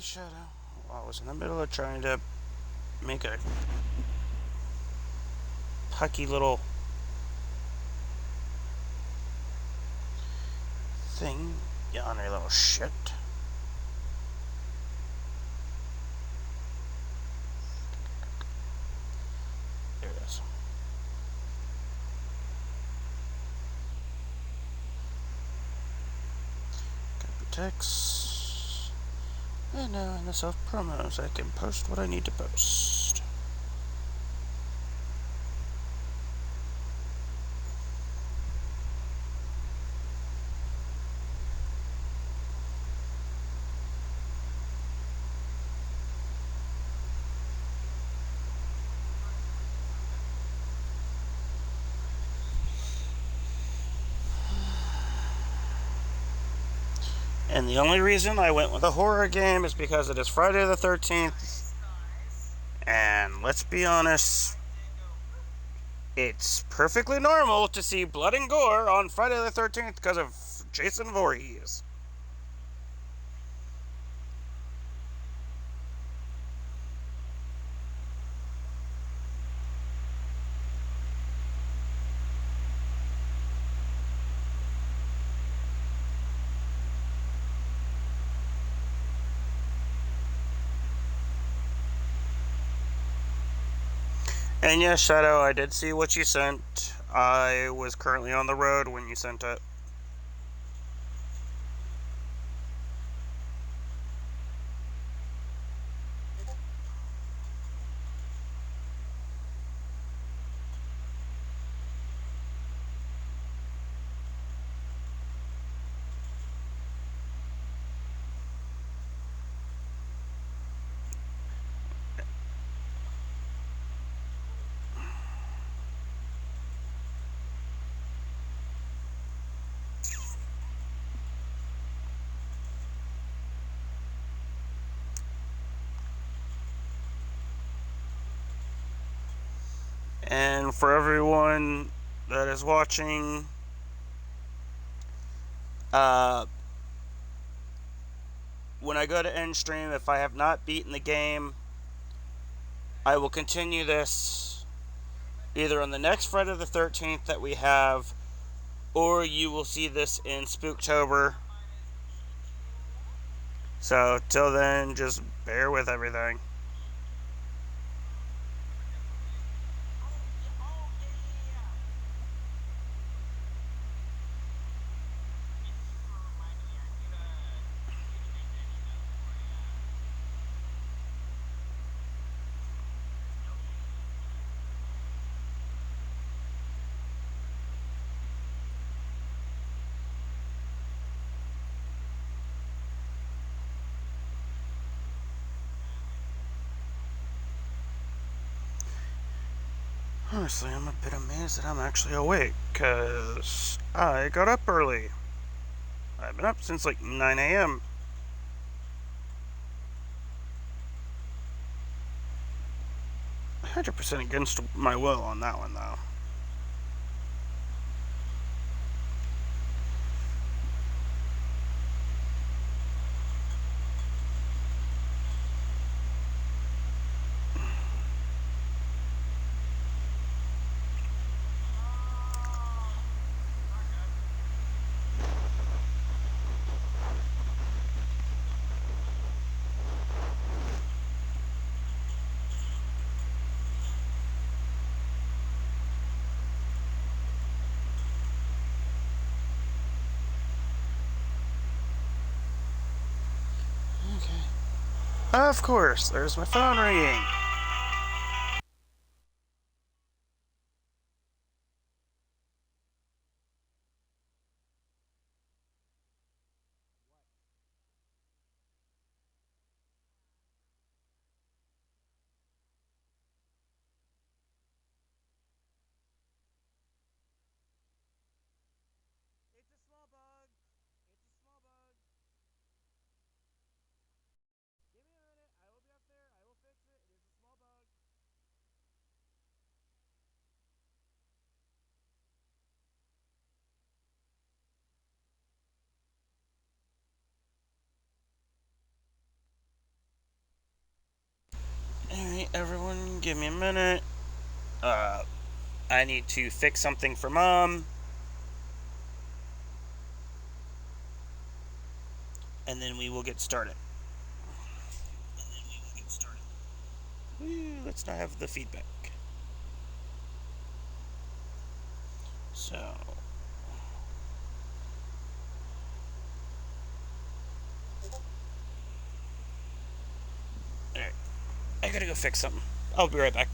Shadow. Well, I was in the middle of trying to make a pucky little thing. You honor little shit. There it is. Copy text. And now in the self promos, I can post what I need to post. And the only reason I went with a horror game is because it is Friday the 13th. And let's be honest, it's perfectly normal to see blood and gore on Friday the 13th because of Jason Voorhees. And yes, Shadow, I did see what you sent. I was currently on the road when you sent it. And for everyone that is watching, uh, when I go to end stream, if I have not beaten the game, I will continue this either on the next Friday the 13th that we have, or you will see this in Spooktober. So, till then, just bear with everything. Honestly, I'm a bit amazed that I'm actually awake, because I got up early. I've been up since like 9 a.m. 100% against my will on that one, though. Okay. Of course, there's my phone ringing. It's a small bug. It's a small bug. Give me a minute. I will be up there. I will fix it. It is a small Everyone, give me a minute. I need to fix something for Mom. And then we will get started. Let's not have the feedback. So. Alright. I gotta go fix something. I'll be right back.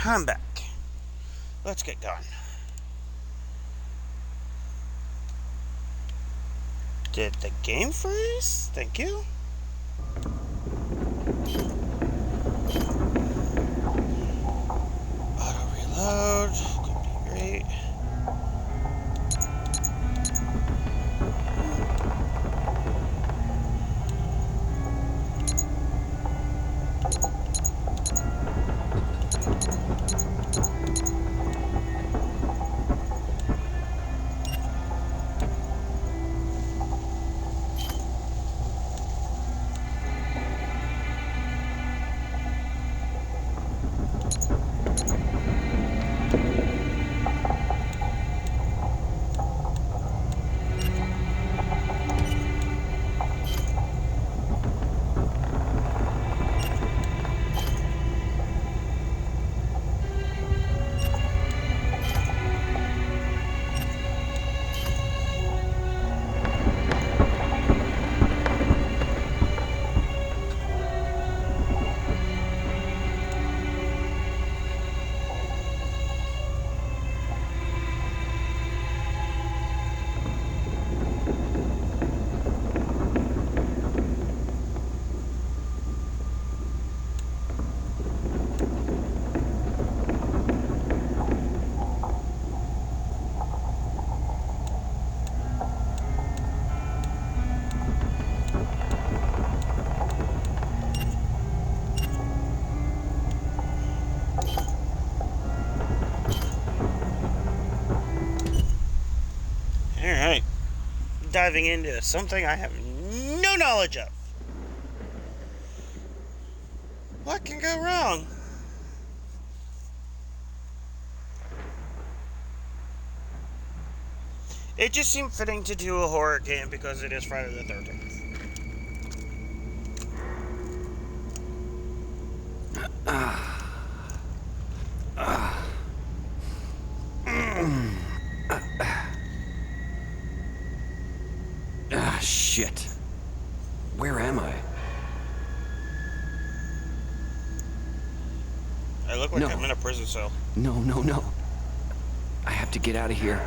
I'm back. Let's get going. Did the game freeze? Thank you. Auto reload. Could be great. Alright. Diving into something I have no knowledge of. What can go wrong? It just seemed fitting to do a horror game because it is Friday the 13th. Shit. Where am I? I look like I'm in a prison cell. No. I have to get out of here.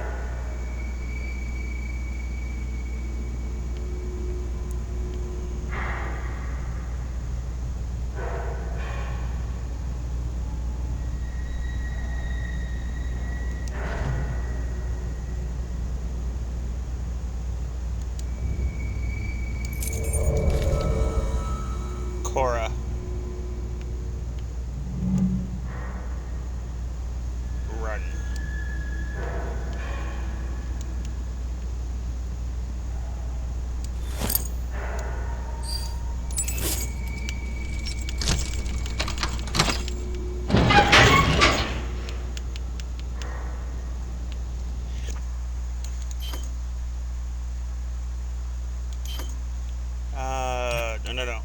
Cora. Run. No.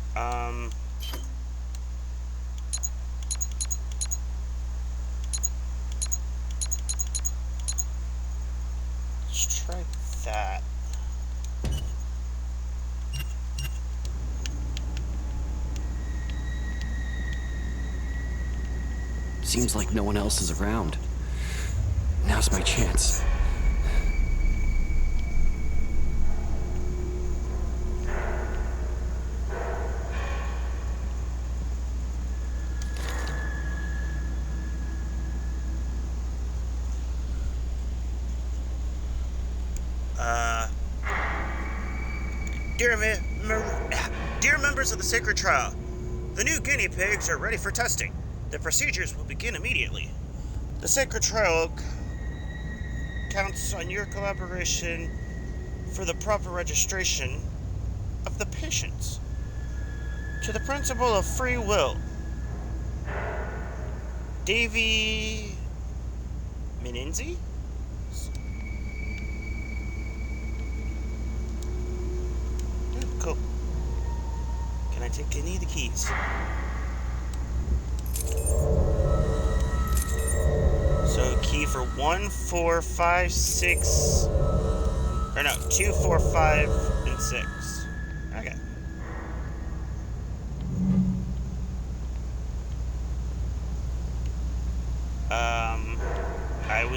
Let's try that. Seems like no one else is around. Now's my chance. Dear members of the Sacred Trial, the new guinea pigs are ready for testing. The procedures will begin immediately. The Sacred Trial counts on your collaboration for the proper registration of the patients. To the principle of free will, Davy Meninzi? Cool. Can I take any of the keys? So key for 1, 4, 5, 6. Or no, 2, 4, 5, and 6. Okay.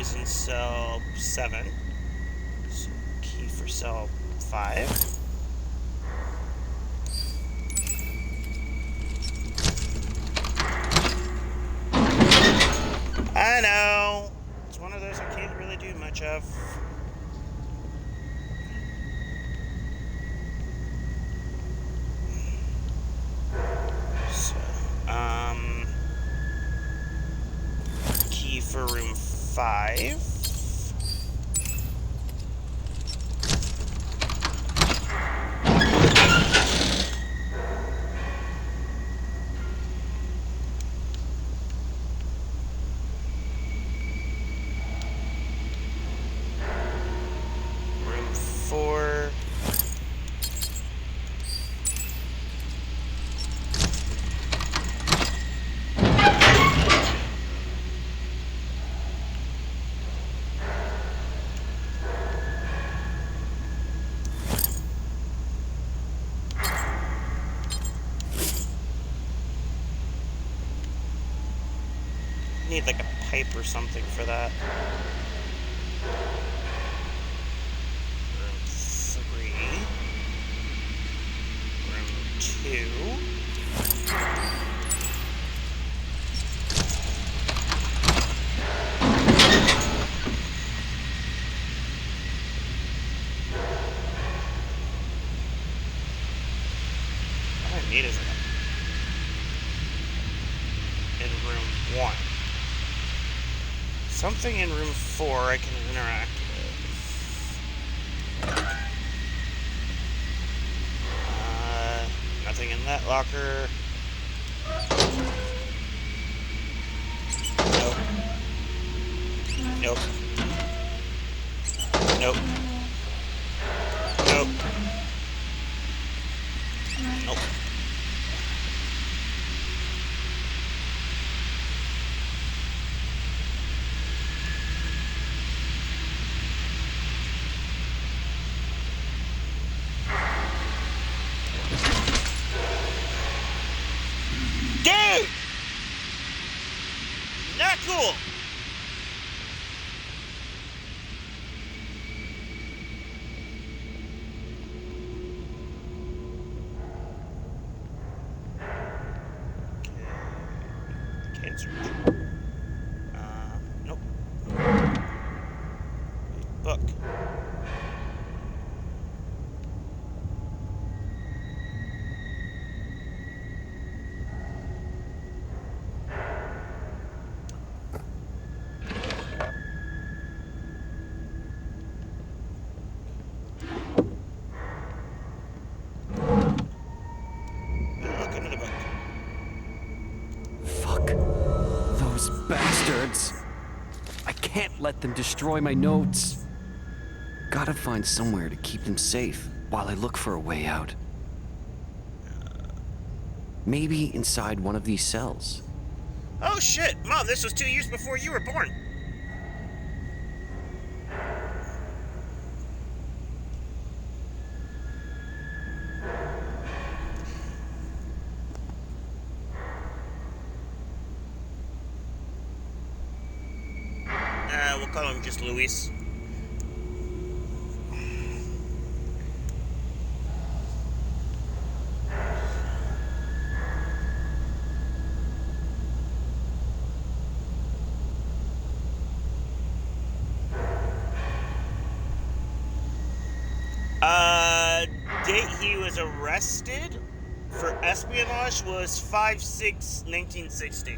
is in cell 7. So key for cell 5. I know. It's one of those I can't really do much of. So, key for room 5. Room 4. Need like a pipe or something for that. Room 3. Room 2. All I need is in room 1. Something in room 4 I can interact with. Nothing in that locker. Nope. Nope. Nope. Nope. Nope. Dude! Not cool! Cancer. Nope. Book. Look into the book. Fuck. Those bastards. I can't let them destroy my notes. Gotta find somewhere to keep them safe while I look for a way out. Maybe inside one of these cells. Oh shit! Mom, this was 2 years before you were born! We'll call him just Luis. Date he was arrested for espionage was 5/6/1960.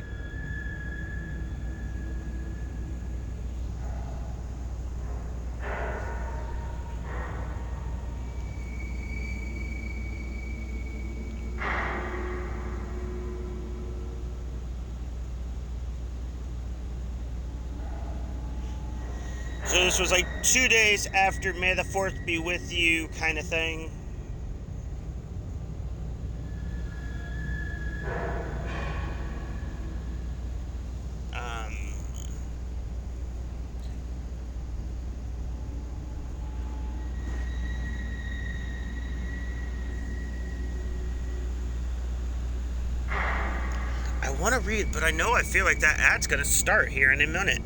So this was like 2 days after May the 4th be with you kind of thing. I want to read, but I know I feel like that ad's going to start here in a minute.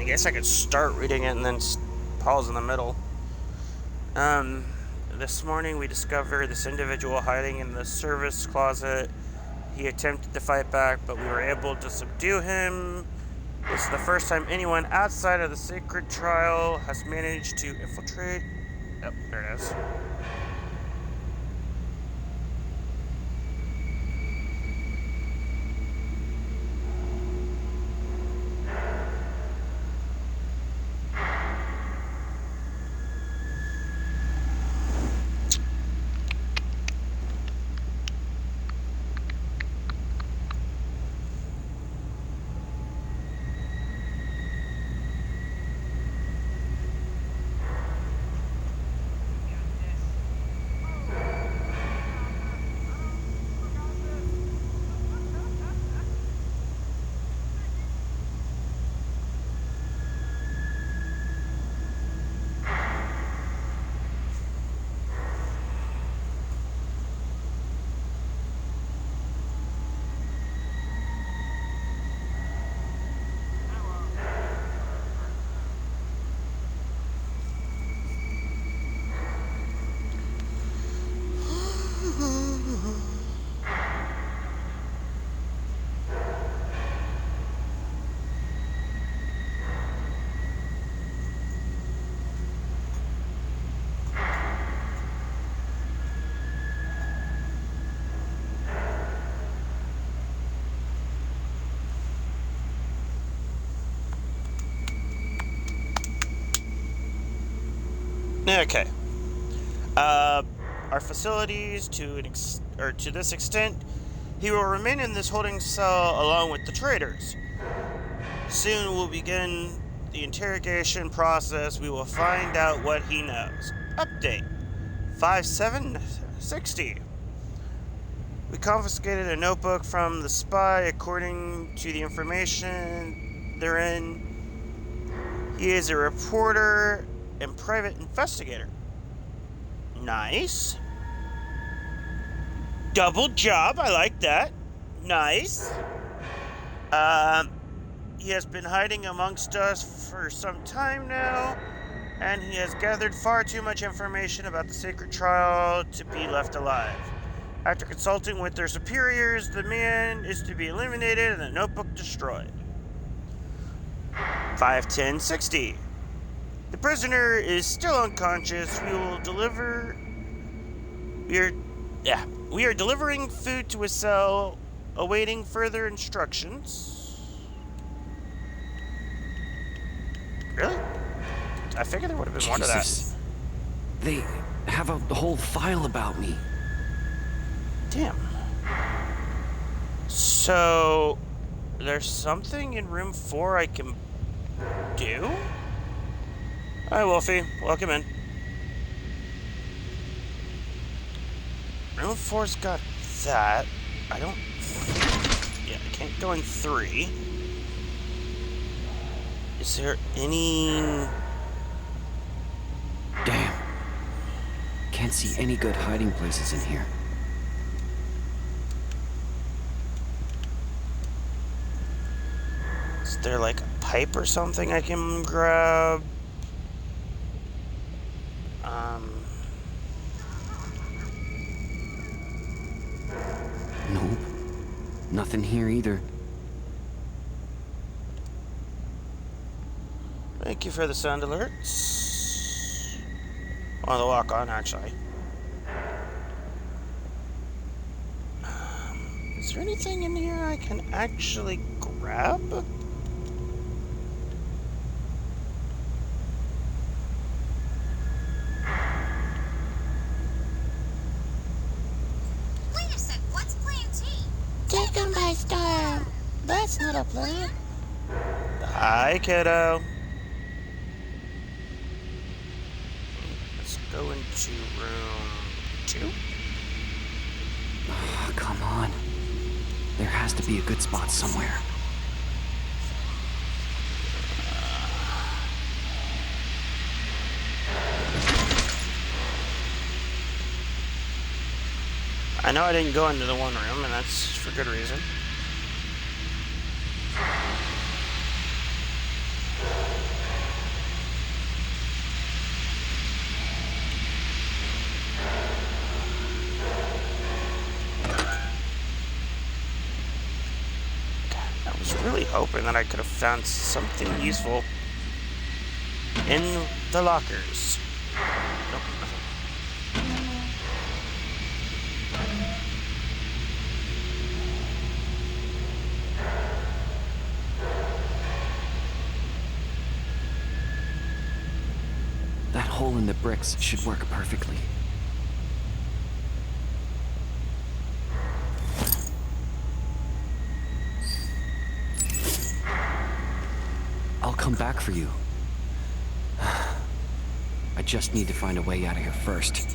guess I could start reading it and then pause in the middle. This morning we discovered this individual hiding in the service closet. He attempted to fight back, but we were able to subdue him. This is the first time anyone outside of the sacred trial has managed to infiltrate. Oh, there it is. Okay. Our facilities to this extent, he will remain in this holding cell along with the traitors. Soon we'll begin the interrogation process. We will find out what he knows. Update 5760. We confiscated a notebook from the spy. According to the information therein, he is a reporter and private investigator. Nice. Double job, I like that. Nice. He has been hiding amongst us for some time now, and he has gathered far too much information about the sacred trial to be left alive. After consulting with their superiors, the man is to be eliminated and the notebook destroyed. 51060. The prisoner is still unconscious. We are delivering food to his cell, awaiting further instructions. Really? I figured there would have been more to that. They have a whole file about me. Damn. So, there's something in room 4 I can do? Hi, Wolfie. Welcome in. Room 4's got that. I can't go in 3. Is there any... Damn. Can't see any good hiding places in here. Is there like a pipe or something I can grab? Nope. Nothing here either. Thank you for the sound alerts. On the walk on, actually. Is there anything in here I can actually grab? Wait a sec, what's plan T? Take them by storm. That's not a plan. Hi, kiddo. Let's go into room 2. Oh, come on. There has to be a good spot somewhere. I know I didn't go into the one room, and that's for good reason. really hoping that I could have found something useful in the lockers. Nope, nothing. That hole in the bricks should work perfectly. I'll come back for you. I just need to find a way out of here first.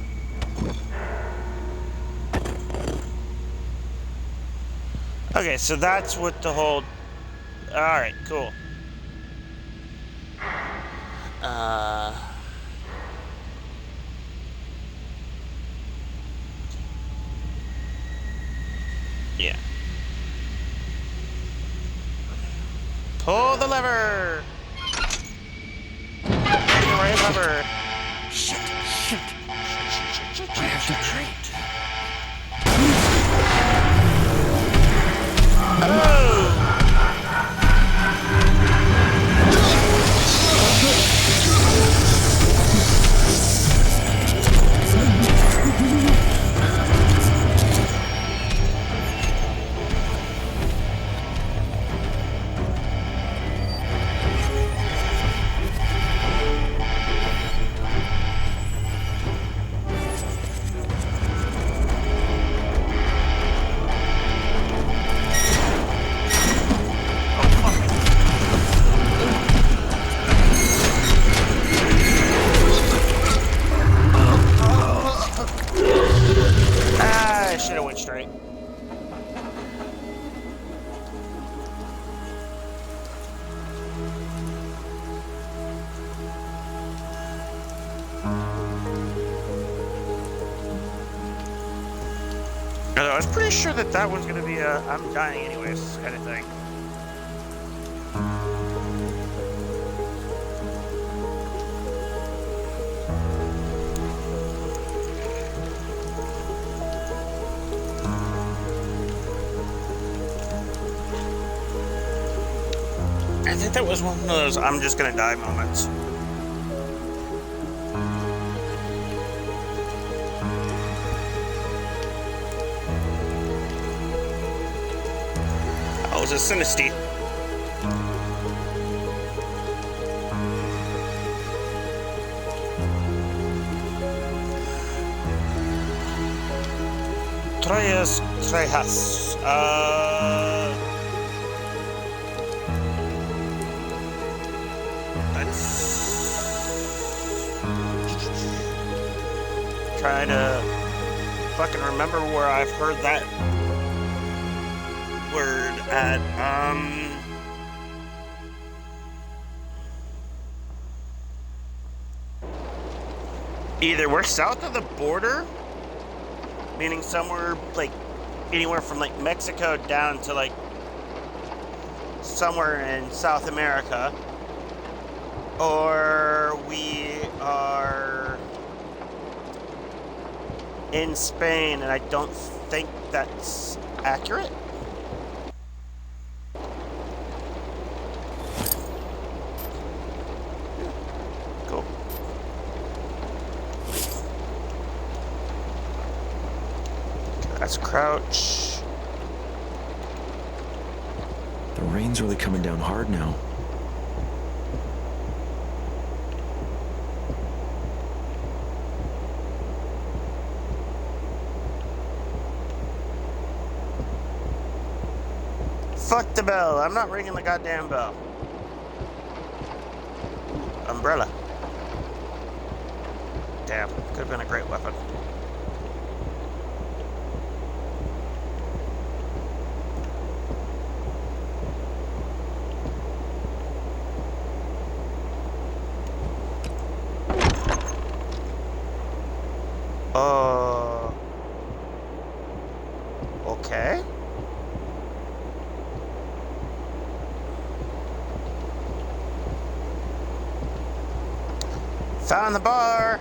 Okay, so that's what the whole... Alright, cool. Yeah. Pull the lever! Pull the right lever! Shit! I have to hurry. Oh! I should have went straight. I was pretty sure that that one's gonna be a I'm dying anyways kind of thing. I think that was one of those I'm just gonna die moments. Oh, it was a Sinisty. Trejas. Trying to fucking remember where I've heard that word at. Either we're south of the border, meaning somewhere like anywhere from like Mexico down to like somewhere in South America, or we are in Spain, and I don't think that's accurate. Cool. That's crouch. The rain's really coming down hard now. Fuck the bell. I'm not ringing the goddamn bell. Umbrella. Damn. Could have been a great weapon. Okay. Found the bar.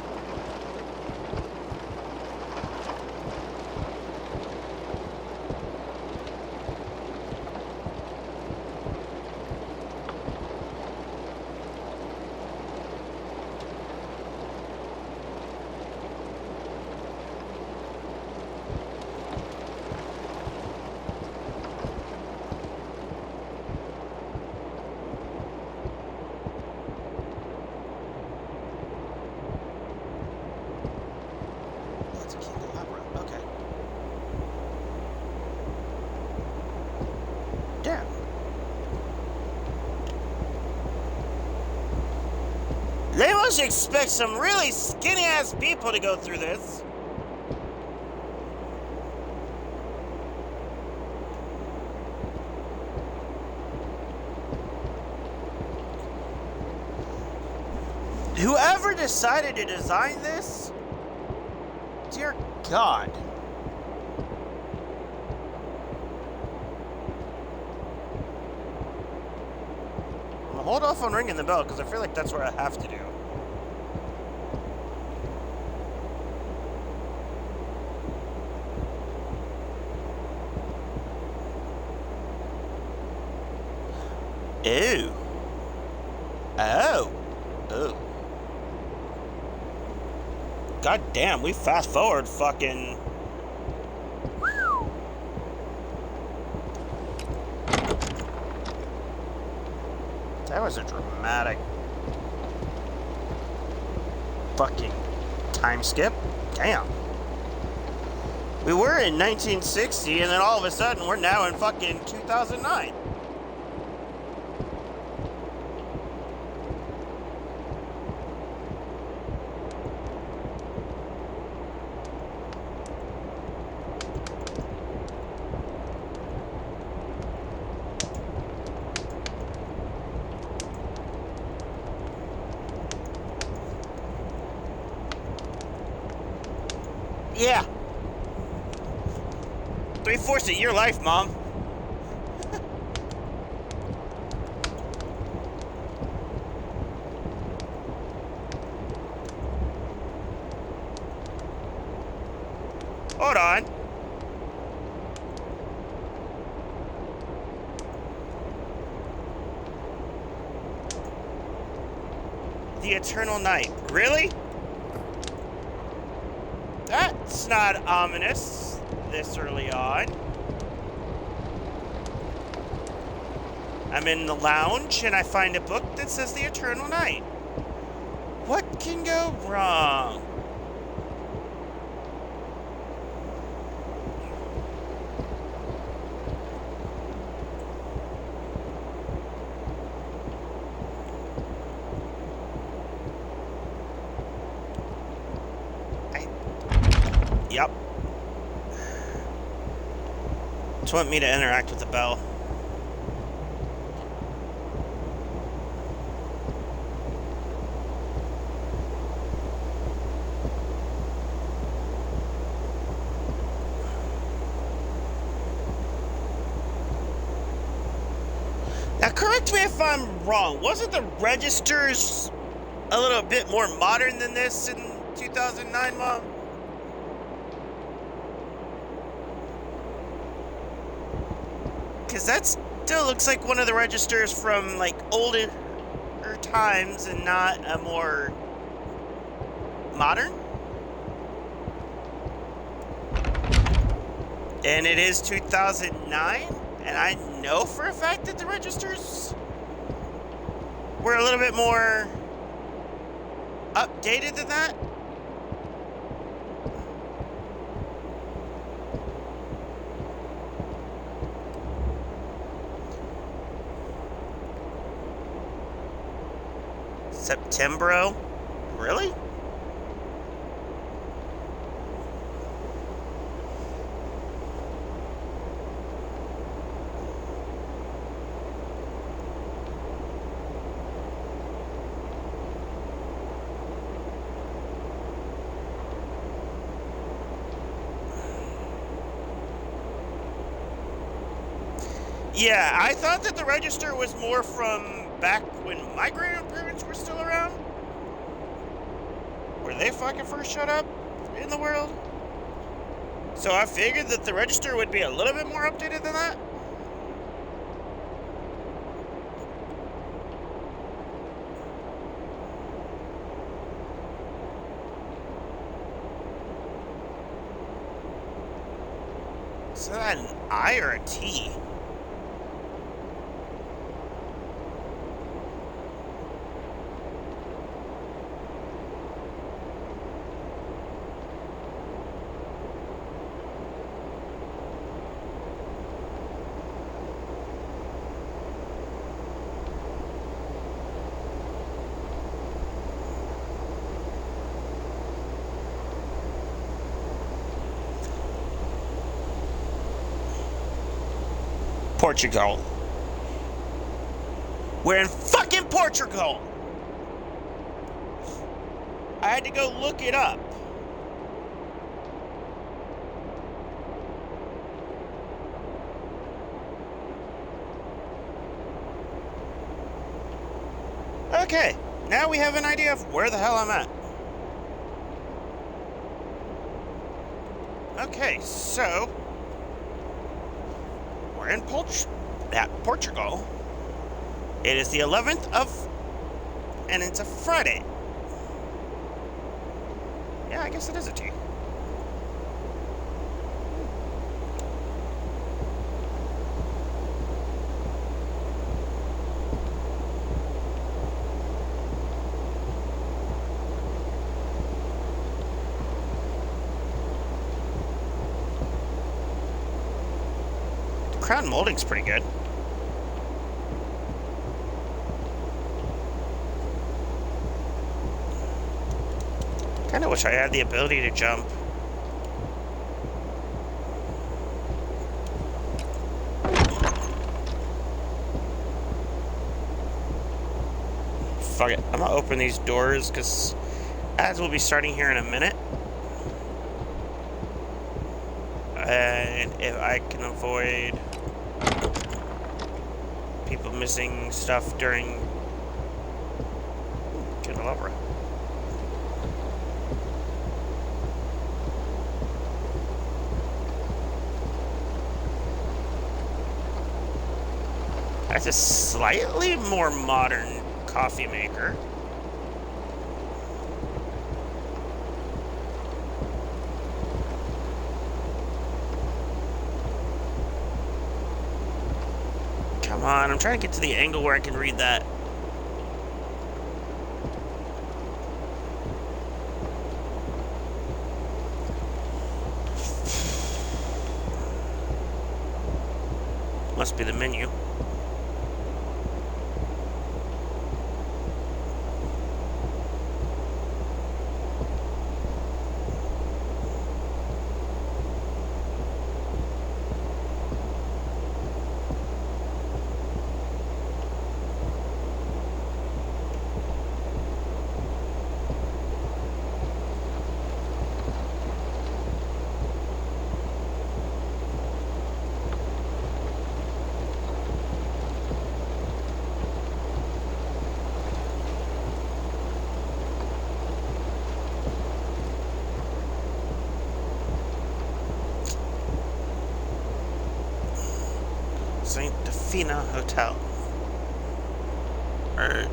They must expect some really skinny ass people to go through this. Whoever decided to design this, dear God. I'm gonna hold off on ringing the bell because I feel like that's what I have to do. Ew. Oh. Ooh. God damn, we fast forward fucking. That was a dramatic fucking time skip. Damn. We were in 1960 and then all of a sudden we're now in fucking 2009. Yeah. 3/4 of your life, Mom. Hold on. The Eternal Night. Really? That's not ominous this early on. I'm in the lounge and I find a book that says The Eternal Night. What can go wrong? Yep. Just want me to interact with the bell. Now correct me if I'm wrong. Wasn't the registers a little bit more modern than this in 2009, Mom? Because that still looks like one of the registers from, like, older times and not a more modern. And it is 2009, and I know for a fact that the registers were a little bit more updated than that. Septembro? Really? Yeah, I thought that the register was more from back when my grandparents were still around. Where they fucking first showed up in the world. So I figured that the register would be a little bit more updated than that. Is that an I or a T? Portugal. We're in fucking Portugal! I had to go look it up. Okay, now we have an idea of where the hell I'm at. Okay, so we're in Portugal. It is the 11th of, and it's a Friday. Yeah, I guess it is a T. Crown molding's pretty good. Kinda wish I had the ability to jump. Fuck it, I'm gonna open these doors because ads will be starting here in a minute. And if I can avoid people missing stuff during Candelabra. That's a slightly more modern coffee maker. Come on, I'm trying to get to the angle where I can read that. Must be the menu. St. Defina Hotel. Or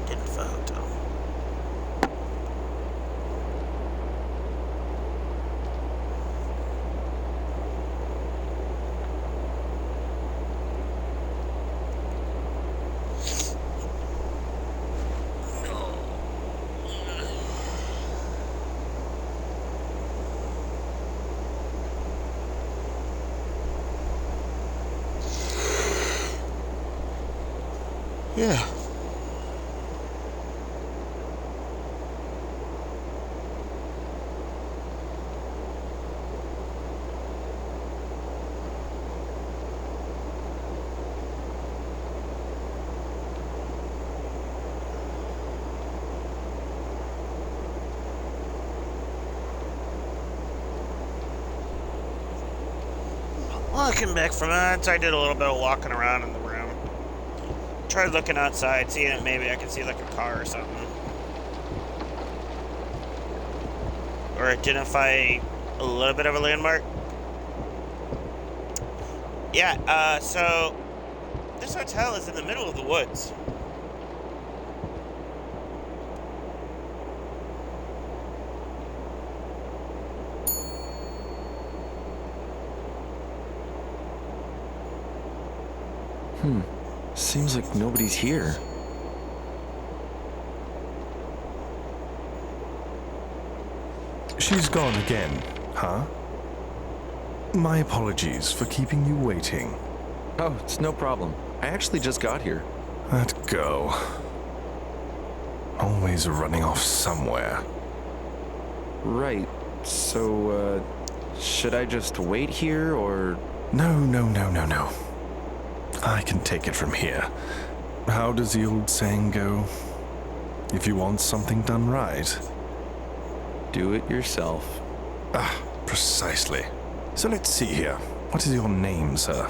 Dinfa Hotel. Yeah. Looking back from that, I did a little bit of walking around in the room. Tried looking outside, seeing if maybe I could see like a car or something. Or identify a little bit of a landmark. Yeah, so this hotel is in the middle of the woods. Seems like nobody's here. She's gone again, huh? My apologies for keeping you waiting. Oh, it's no problem. I actually just got here. That girl. Always running off somewhere. Right. So, should I just wait here, or...? No. I can take it from here. How does the old saying go? If you want something done right. Do it yourself. Ah, precisely. So let's see here. What is your name, sir?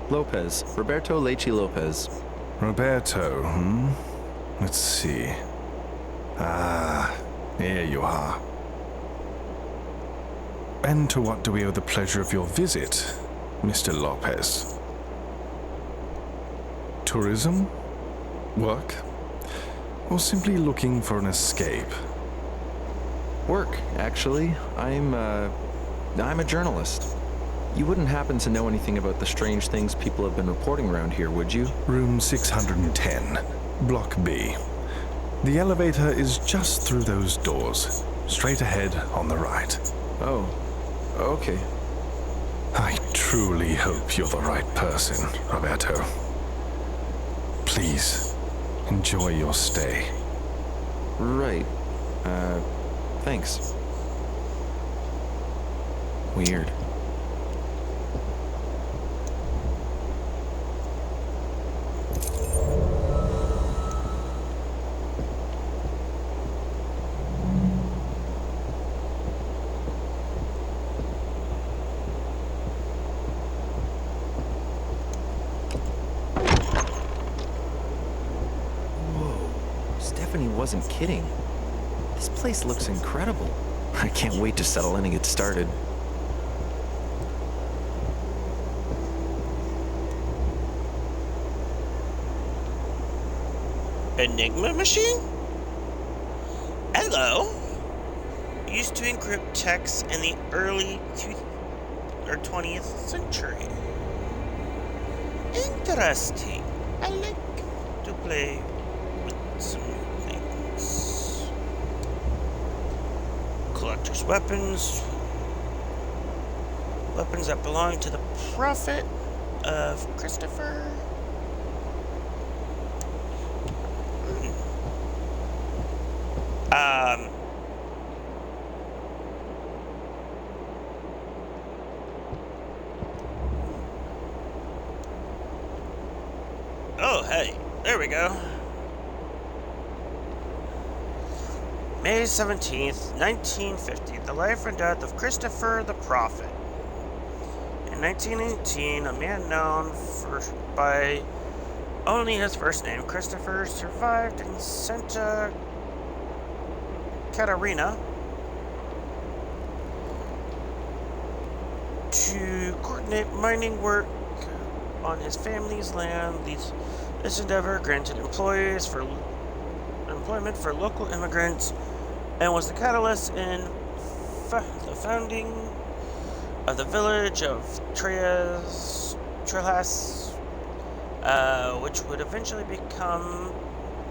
Lopez. Roberto Leche Lopez. Roberto, hmm? Let's see. Ah, here you are. And to what do we owe the pleasure of your visit, Mr. Lopez? Tourism? Work? Or simply looking for an escape? Work, actually. I'm a journalist. You wouldn't happen to know anything about the strange things people have been reporting around here, would you? Room 610, Block B. The elevator is just through those doors, straight ahead on the right. Oh, okay. I truly hope you're the right person, Roberto. Please, enjoy your stay. Right. Thanks. Weird. Stephanie wasn't kidding. This place looks incredible. I can't wait to settle in and get started. Enigma machine? Hello. Used to encrypt texts in the early 20th century. Interesting. I like to play with some new things. Collector's weapons. Weapons that belong to the Prophet of Christopher. Oh, hey, there we go. May 17th, 1950, the life and death of Christopher the Prophet. In 1918, a man known by only his first name, Christopher, survived in Santa Catarina to coordinate mining work on his family's land. This endeavor granted employment for local immigrants and was the catalyst in the founding of the village of Trejas, which would eventually become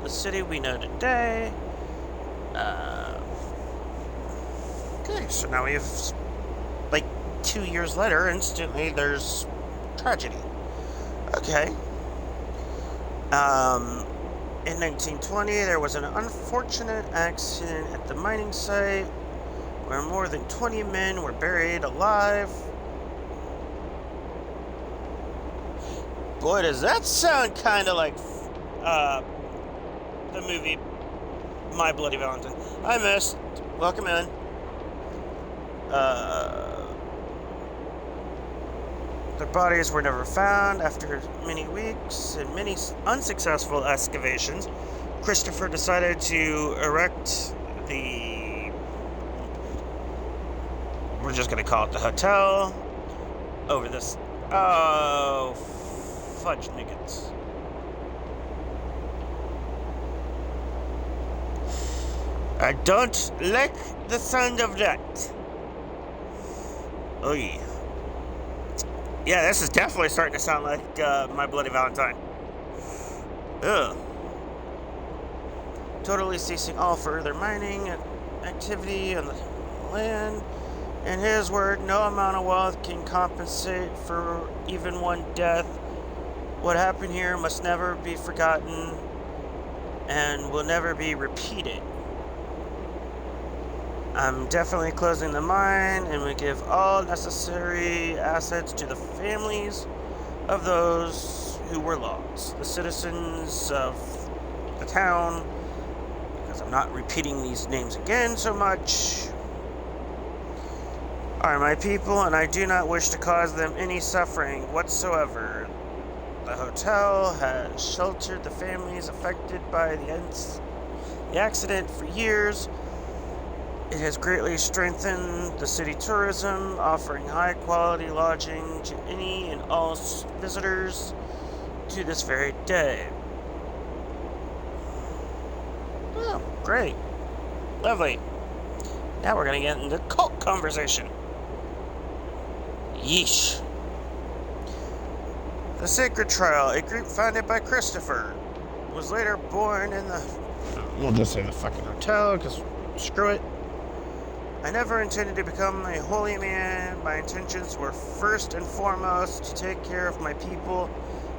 the city we know today. Okay, so now we have, like, 2 years later, instantly there's tragedy. Okay. In 1920, there was an unfortunate accident at the mining site where more than 20 men were buried alive. Boy, does that sound kind of like the movie My Bloody Valentine. Hi, miss. Welcome in. Their bodies were never found. After many weeks and many unsuccessful excavations, Christopher decided to erect we're just going to call it the hotel over this. Oh, fudge niggins. I don't like the sound of that. Oh, yeah. Yeah, this is definitely starting to sound like My Bloody Valentine. Ugh. Totally ceasing all further mining activity on the land. In his word, no amount of wealth can compensate for even one death. What happened here must never be forgotten and will never be repeated. I'm definitely closing the mine and will give all necessary assets to the families of those who were lost, the citizens of the town, because I'm not repeating these names again so much, are my people, and I do not wish to cause them any suffering whatsoever. The hotel has sheltered the families affected by the accident for years. It has greatly strengthened the city tourism, offering high-quality lodging to any and all visitors to this very day. Oh, great. Lovely. Now we're going to get into cult conversation. Yeesh. The Sacred Trial, a group founded by Christopher, was later born in the... We'll just say the fucking hotel, because screw it. I never intended to become a holy man. My intentions were first and foremost to take care of my people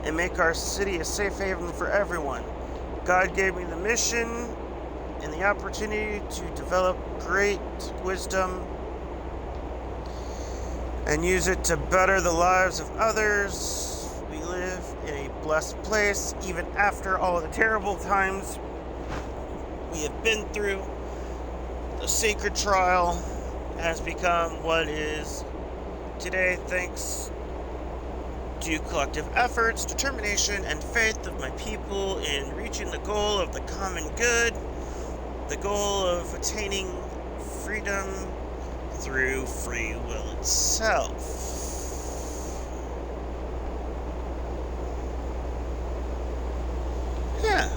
and make our city a safe haven for everyone. God gave me the mission and the opportunity to develop great wisdom and use it to better the lives of others. We live in a blessed place, even after all the terrible times we have been through. The Sacred Trial has become what is today thanks to collective efforts, determination, and faith of my people in reaching the goal of the common good, the goal of attaining freedom through free will itself. Yeah.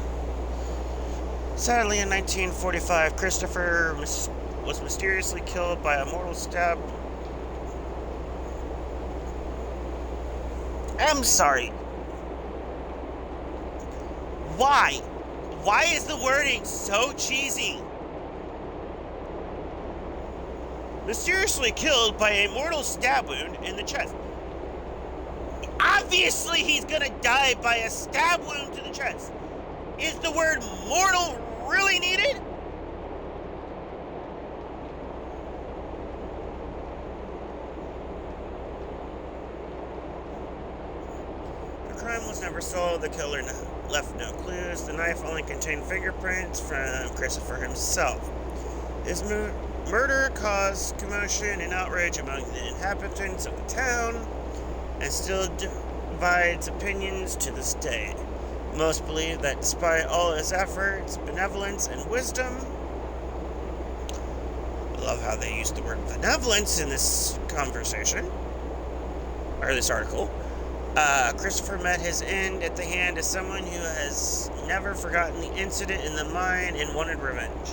Sadly, in 1945, Christopher was mysteriously killed by a mortal stab. I'm sorry. Why? Why is the wording so cheesy? Mysteriously killed by a mortal stab wound in the chest. Obviously, he's gonna die by a stab wound to the chest. Is the word mortal really needed? The crime was never solved. The killer left no clues. The knife only contained fingerprints from Christopher himself. His murder caused commotion and outrage among the inhabitants of the town and still divides opinions to this day. Most believe that despite all his efforts, benevolence, and wisdom, I love how they use the word benevolence in this conversation, or this article, Christopher met his end at the hand of someone who has never forgotten the incident in the mine and wanted revenge.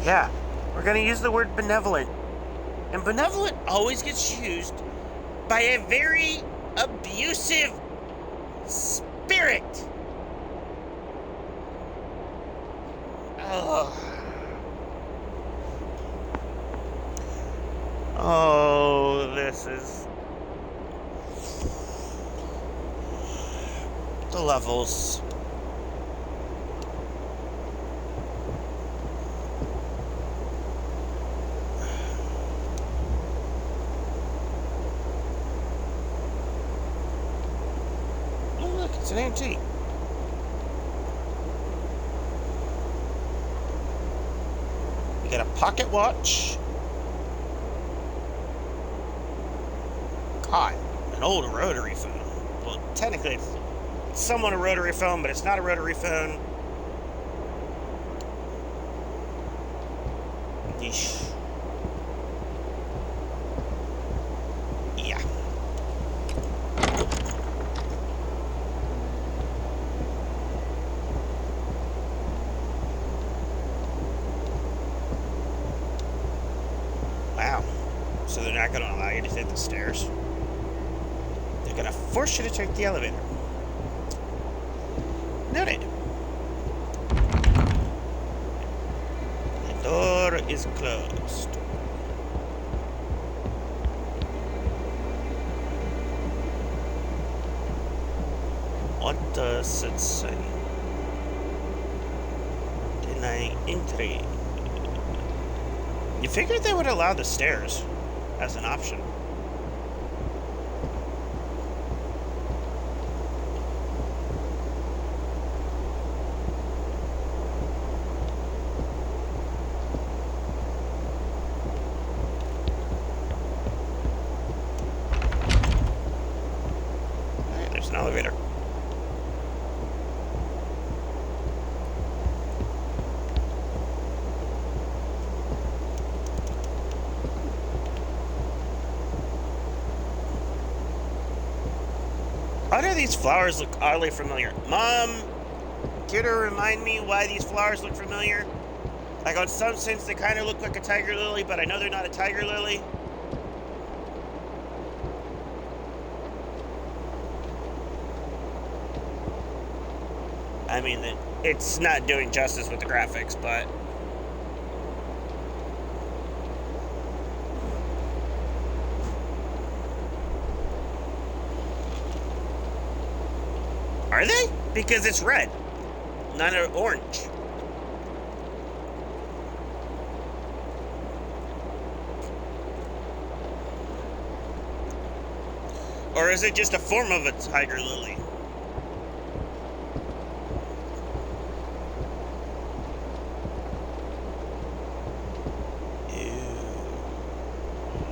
Yeah, we're going to use the word benevolent. And benevolent always gets used by a very abusive spirit. Oh, this is the levels. It's an antique. We got a pocket watch. God, an old rotary phone. Well, technically it's somewhat a rotary phone, but it's not a rotary phone. Yeesh. Yeah. Wow. So they're not going to allow you to take the stairs? They're going to force you to take the elevator. Noted. The door is closed. What does it say? Deny entry. You figured they would allow the stairs as an option. Why do these flowers look oddly familiar? Mom, care to remind me why these flowers look familiar? Like, on some sense, they kind of look like a tiger lily, but I know they're not a tiger lily. I mean, it's not doing justice with the graphics, but... Are they? Because it's red. Not orange. Or is it just a form of a tiger lily? Ew.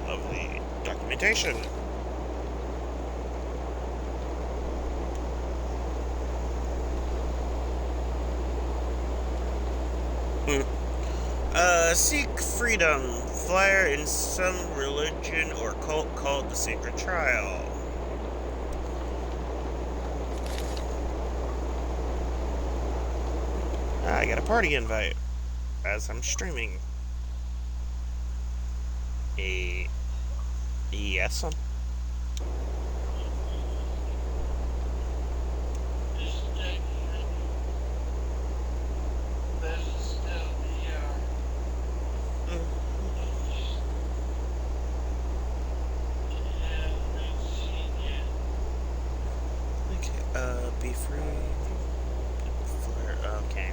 Lovely documentation. Seek freedom. Flyer in some religion or cult called the Sacred Trial. I got a party invite as I'm streaming. Yes. Be free. Okay.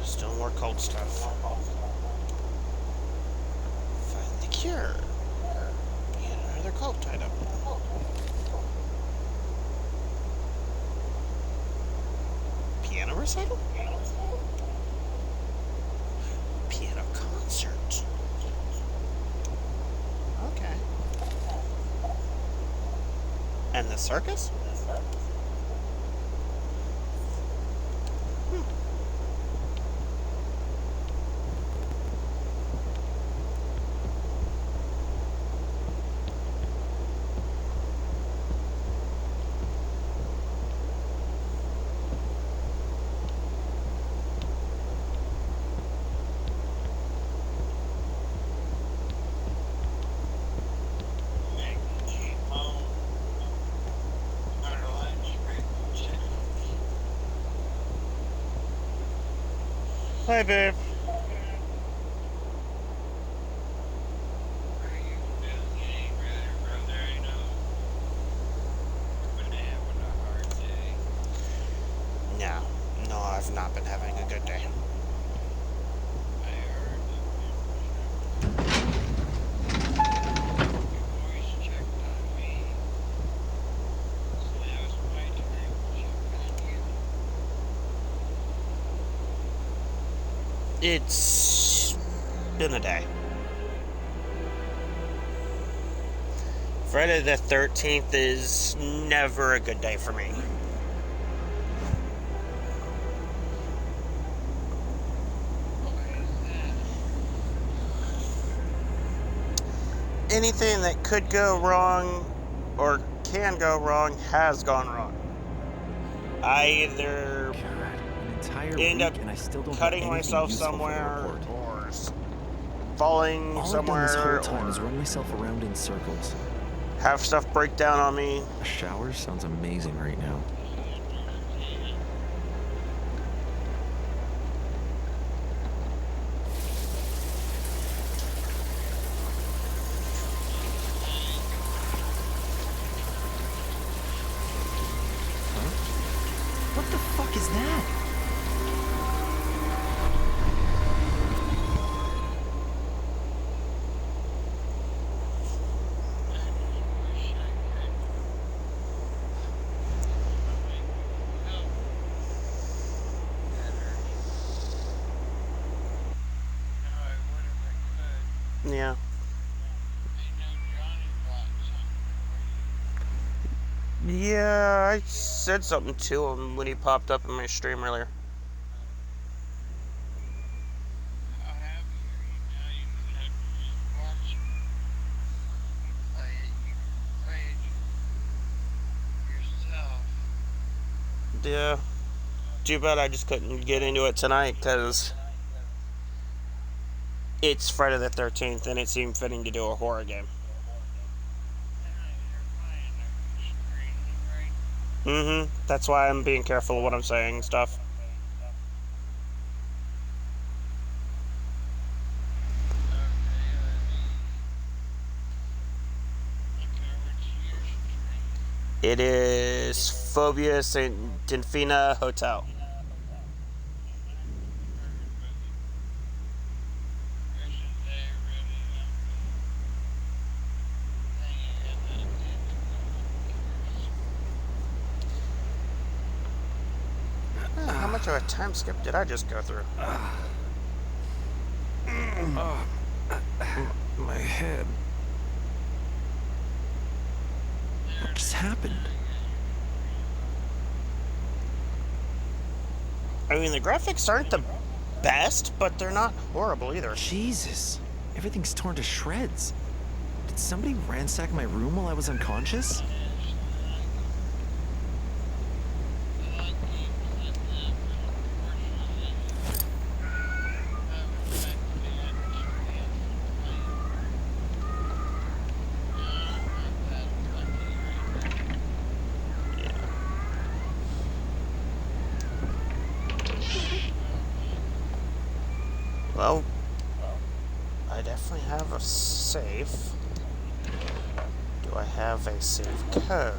Still more cold stuff. Find the cure. Be another cult item. Piano recital? Piano concert. Okay. And the circus? Hi, babe. No, I've not been having a good day. It's been a day. Friday the 13th is never a good day for me. Anything that could go wrong or can go wrong has gone wrong. I either end up cutting myself somewhere or falling somewhere this whole or time is run myself around in circles. have stuff break down on me. A shower sounds amazing right now. What the fuck is that? Yeah. Yeah, I said something to him when he popped up in my stream earlier. Yeah. Too bad I just couldn't get into it tonight because it's Friday the 13th and it seemed fitting to do a horror game. That's why I'm being careful of what I'm saying and stuff. It is Fobia St. Delfina Hotel. How much of a time skip did I just go through? My head. What just happened? I mean, the graphics aren't the best, but they're not horrible either. Jesus. Everything's torn to shreds. Did somebody ransack my room while I was unconscious? Well, I definitely have a safe. Do I have a safe code?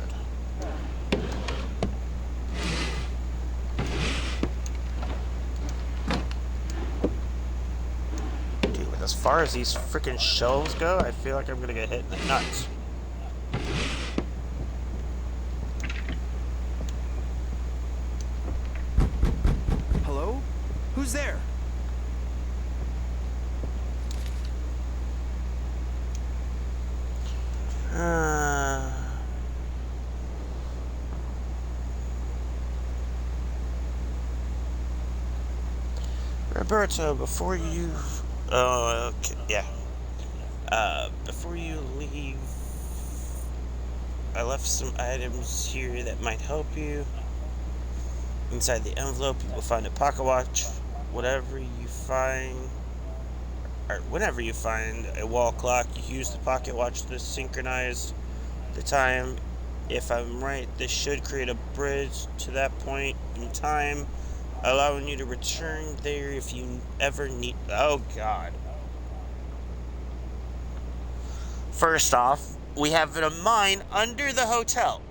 Dude, as far as these freaking shelves go, I feel like I'm gonna get hit in the nuts. Hello? Who's there? Roberto, before you... okay, yeah. Before you leave, I left some items here that might help you. Inside the envelope, you will find a pocket watch. Whenever you find a wall clock, you use the pocket watch to synchronize the time. If I'm right, this should create a bridge to that point in time, allowing you to return there if you ever need... Oh, God. First off, we have a mine under the hotel,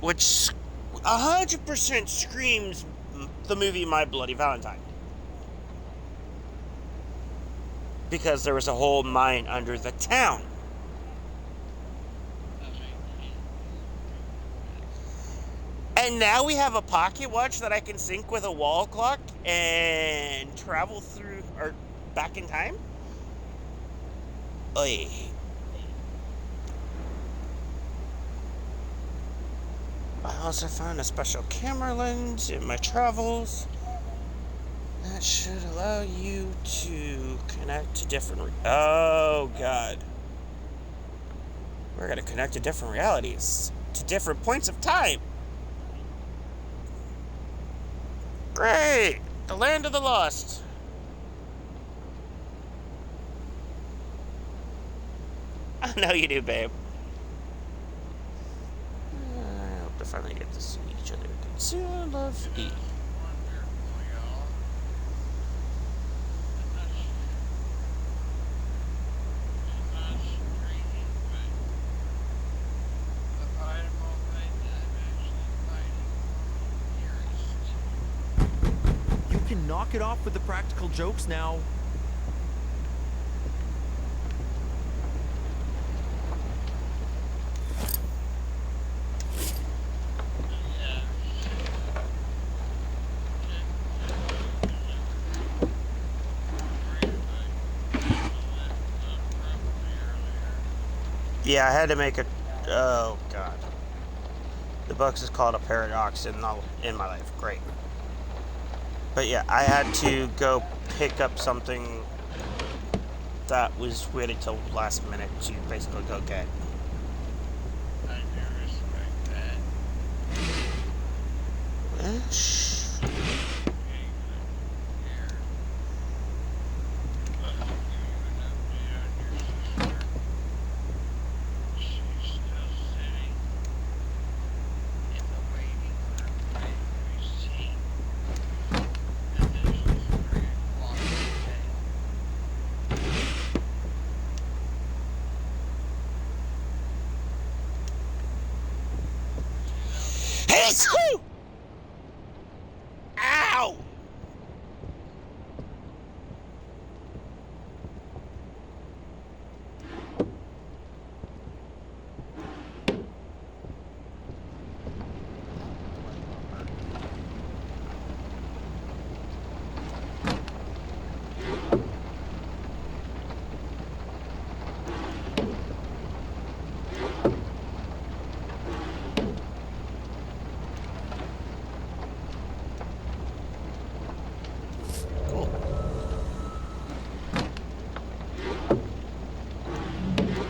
which 100% screams the movie My Bloody Valentine. Because there was a whole mine under the town. And now we have a pocket watch that I can sync with a wall clock and travel through or back in time? Oy. I also found a special camera lens in my travels that should allow you to connect to different... Oh, God. We're going to connect to different realities, to different points of time. Great! The land of the lost. I know you do, babe. I hope to finally get to see each other again soon. Love, E. You can knock it off with the practical jokes now. Yeah, I had to make a... Oh, God. The box is called a paradox in my life. Great. But yeah, I had to go pick up something that was waited till last minute to basically go get. I do respect that. Hey, Sue! Ow!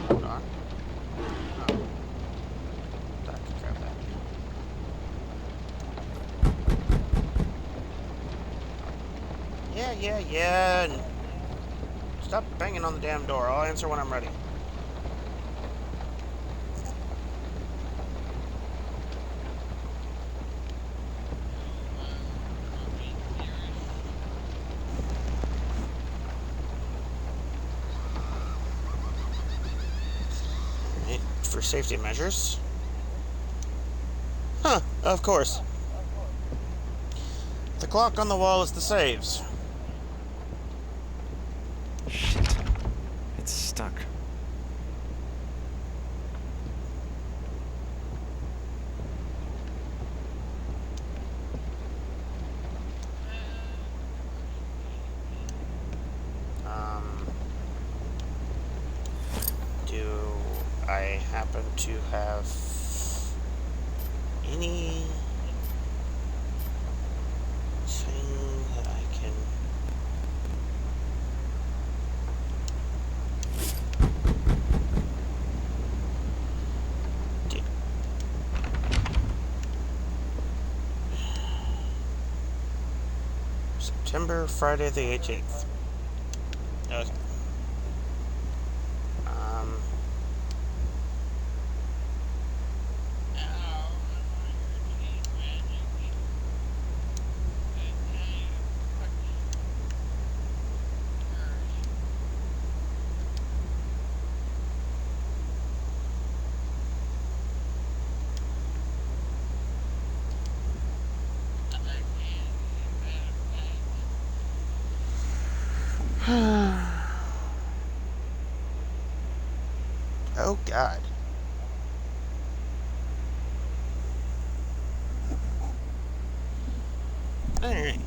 Hold on. Oh. I can grab that. Yeah. Stop banging on the damn door. I'll answer when I'm ready. For safety measures. Huh, of course. The clock on the wall is the saves. Shit. It's stuck. Do I happen to have any thing that I can... September, Friday the 18th. Okay. Oh, God. Alright.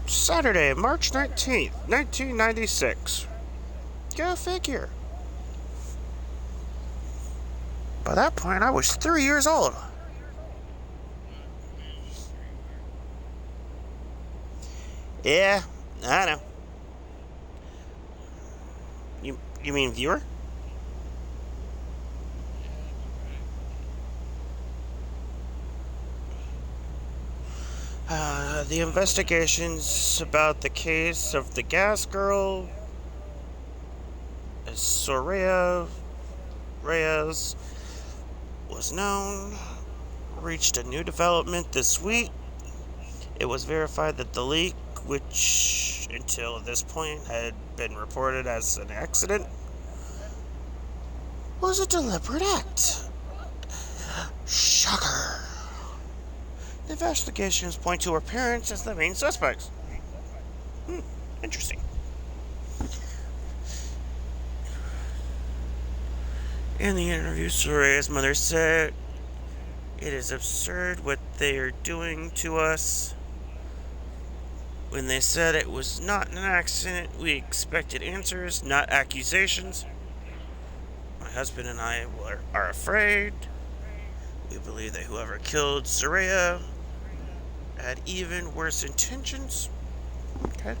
Saturday, March 19th, 1996. Go figure. By that point, I was 3 years old. Yeah, I know. You mean viewer? The investigations about the case of the gas girl, as Soraya Reyes was known, reached a new development this week. It was verified that the leak, which until this point had been reported as an accident, was a deliberate act. Shocker. Investigations point to her parents as the main suspects. Interesting. In the interview, Soraya's mother said, "It is absurd what they are doing to us. When they said it was not an accident, we expected answers, not accusations. My husband and I are afraid. We believe that whoever killed Soraya had even worse intentions. Okay.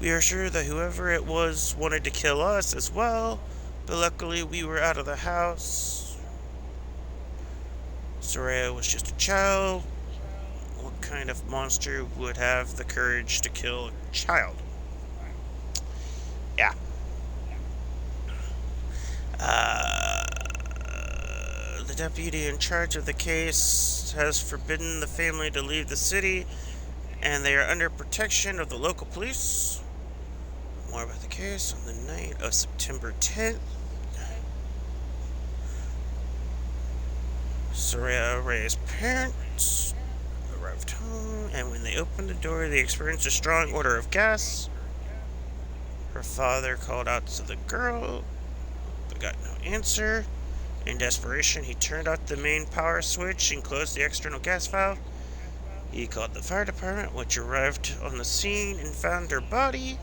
We are sure that whoever it was wanted to kill us as well, but luckily we were out of the house. Soraya was just a child. What kind of monster would have the courage to kill a child? Yeah. The deputy in charge of the case has forbidden the family to leave the city, and they are under protection of the local police. More about the case on the night of September 10th. Soraya Ray's parents arrived home, and when they opened the door, they experienced a strong odor of gas. Her father called out to the girl, but got no answer. In desperation, he turned off the main power switch and closed the external gas valve. He called the fire department, which arrived on the scene and found her body.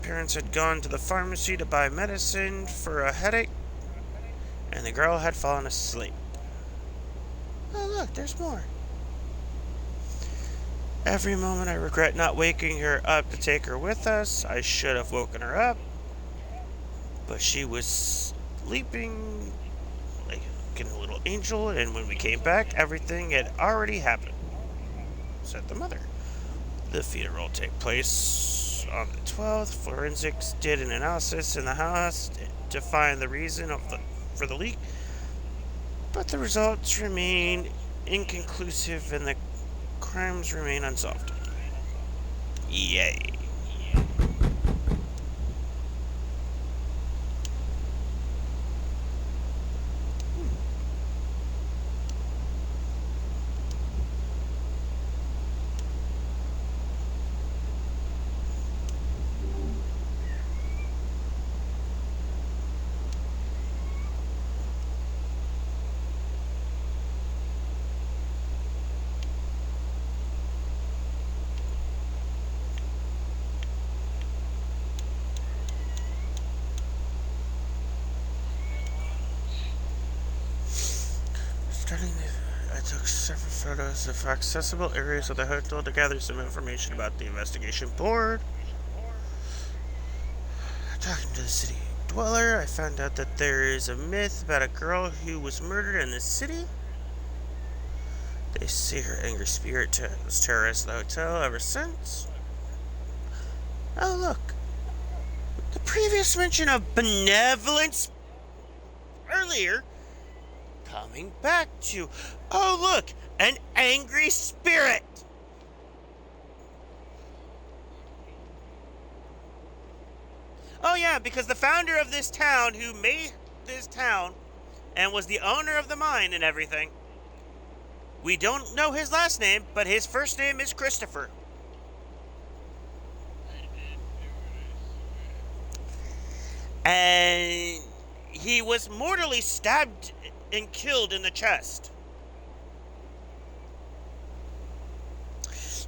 Parents had gone to the pharmacy to buy medicine for a headache, and the girl had fallen asleep. Oh, look, there's more. Every moment I regret not waking her up to take her with us. I should have woken her up, but she was sleeping like a little angel, and when we came back, everything had already happened, said the mother. The funeral will take place on the 12th. Forensics did an analysis in the house to find the reason for the leak, but the results remain inconclusive and the crimes remain unsolved. Yay. I took several photos of accessible areas of the hotel to gather some information about the investigation board. Talking to the city dweller, I found out that there is a myth about a girl who was murdered in the city. They say her angry spirit has terrorized the hotel ever since. Oh, look. The previous mention of benevolence earlier coming back to, oh look, an angry spirit. Oh yeah, because the founder of this town, who made this town and was the owner of the mine and everything, we don't know his last name, but his first name is Christopher. And he was mortally stabbed and killed in the chest.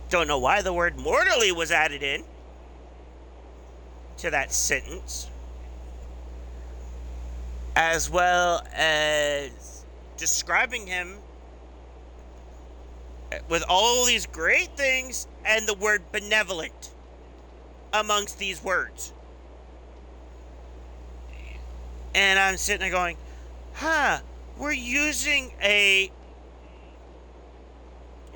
Don't know why the word mortally was added in to that sentence, as well as describing him with all these great things and the word benevolent amongst these words. And I'm sitting there going, we're using a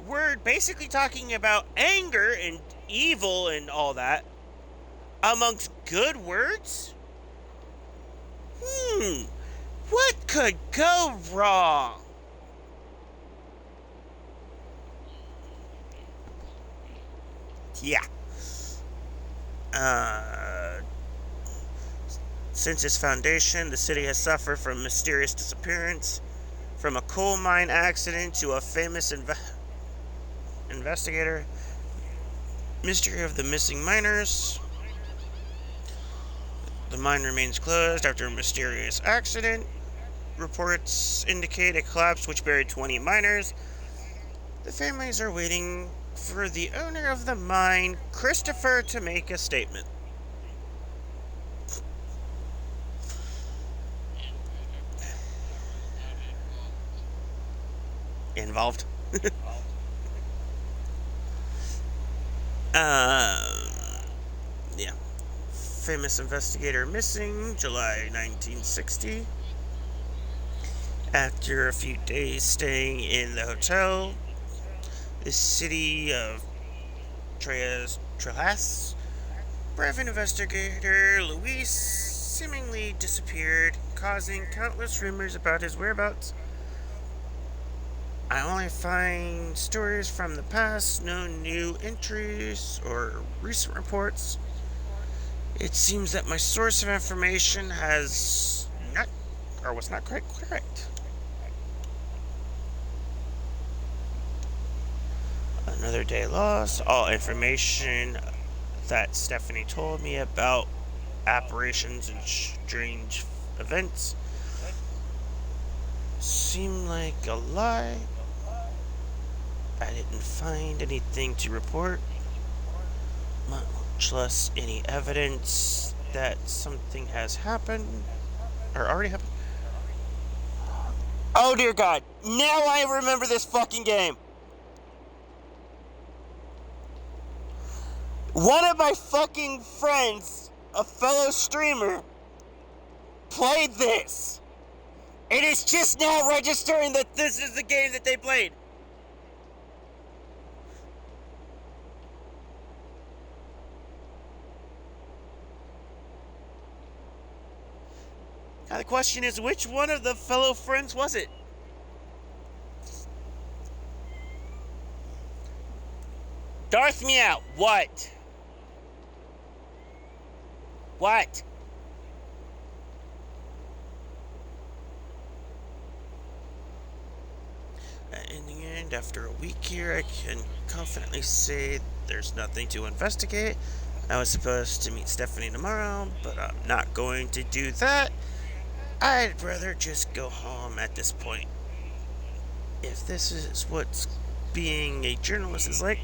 word basically talking about anger and evil and all that amongst good words? What could go wrong? Yeah. Since its foundation, the city has suffered from mysterious disappearance, from a coal mine accident to a famous investigator, mystery of the missing miners. The mine remains closed after a mysterious accident. Reports indicate a collapse which buried 20 miners. The families are waiting for the owner of the mine, Christopher, to make a statement. Involved. Yeah. Famous investigator missing, July 1960. After a few days staying in the hotel, the city of Trejas, private investigator Luis seemingly disappeared, causing countless rumors about his whereabouts. I only find stories from the past, no new entries or recent reports. It seems that my source of information has not, or was not quite correct. Another day lost. All information that Stephanie told me about apparitions and strange events seem like a lie. I didn't find anything to report, much less any evidence that something has happened or already happened. Oh dear God! Now I remember this fucking game. One of my fucking friends, a fellow streamer, played this. It is just now registering that this is the game that they played. Now the question is, which one of the fellow friends was it? Darth Meow, what? What? In the end, after a week here, I can confidently say there's nothing to investigate. I was supposed to meet Stephanie tomorrow, but I'm not going to do that. I'd rather just go home at this point. If this is what being a journalist is like,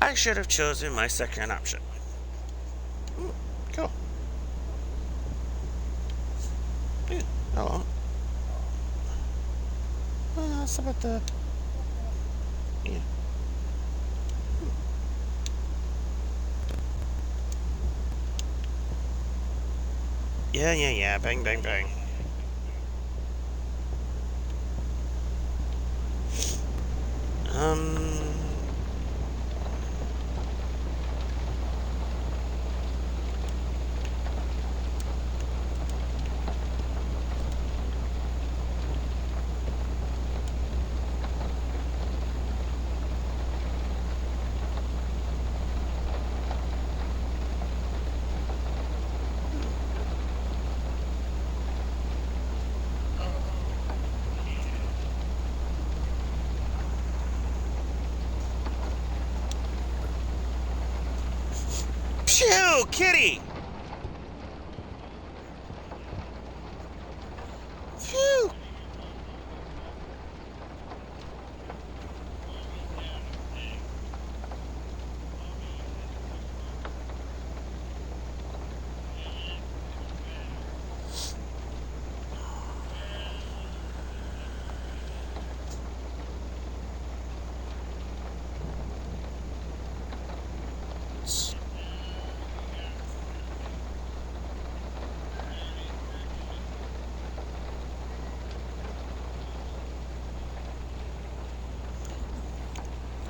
I should have chosen my second option. Cool. Yeah, hello. What's about the... Yeah. Yeah. Bang, bang, bang. Phew, kitty! Phew!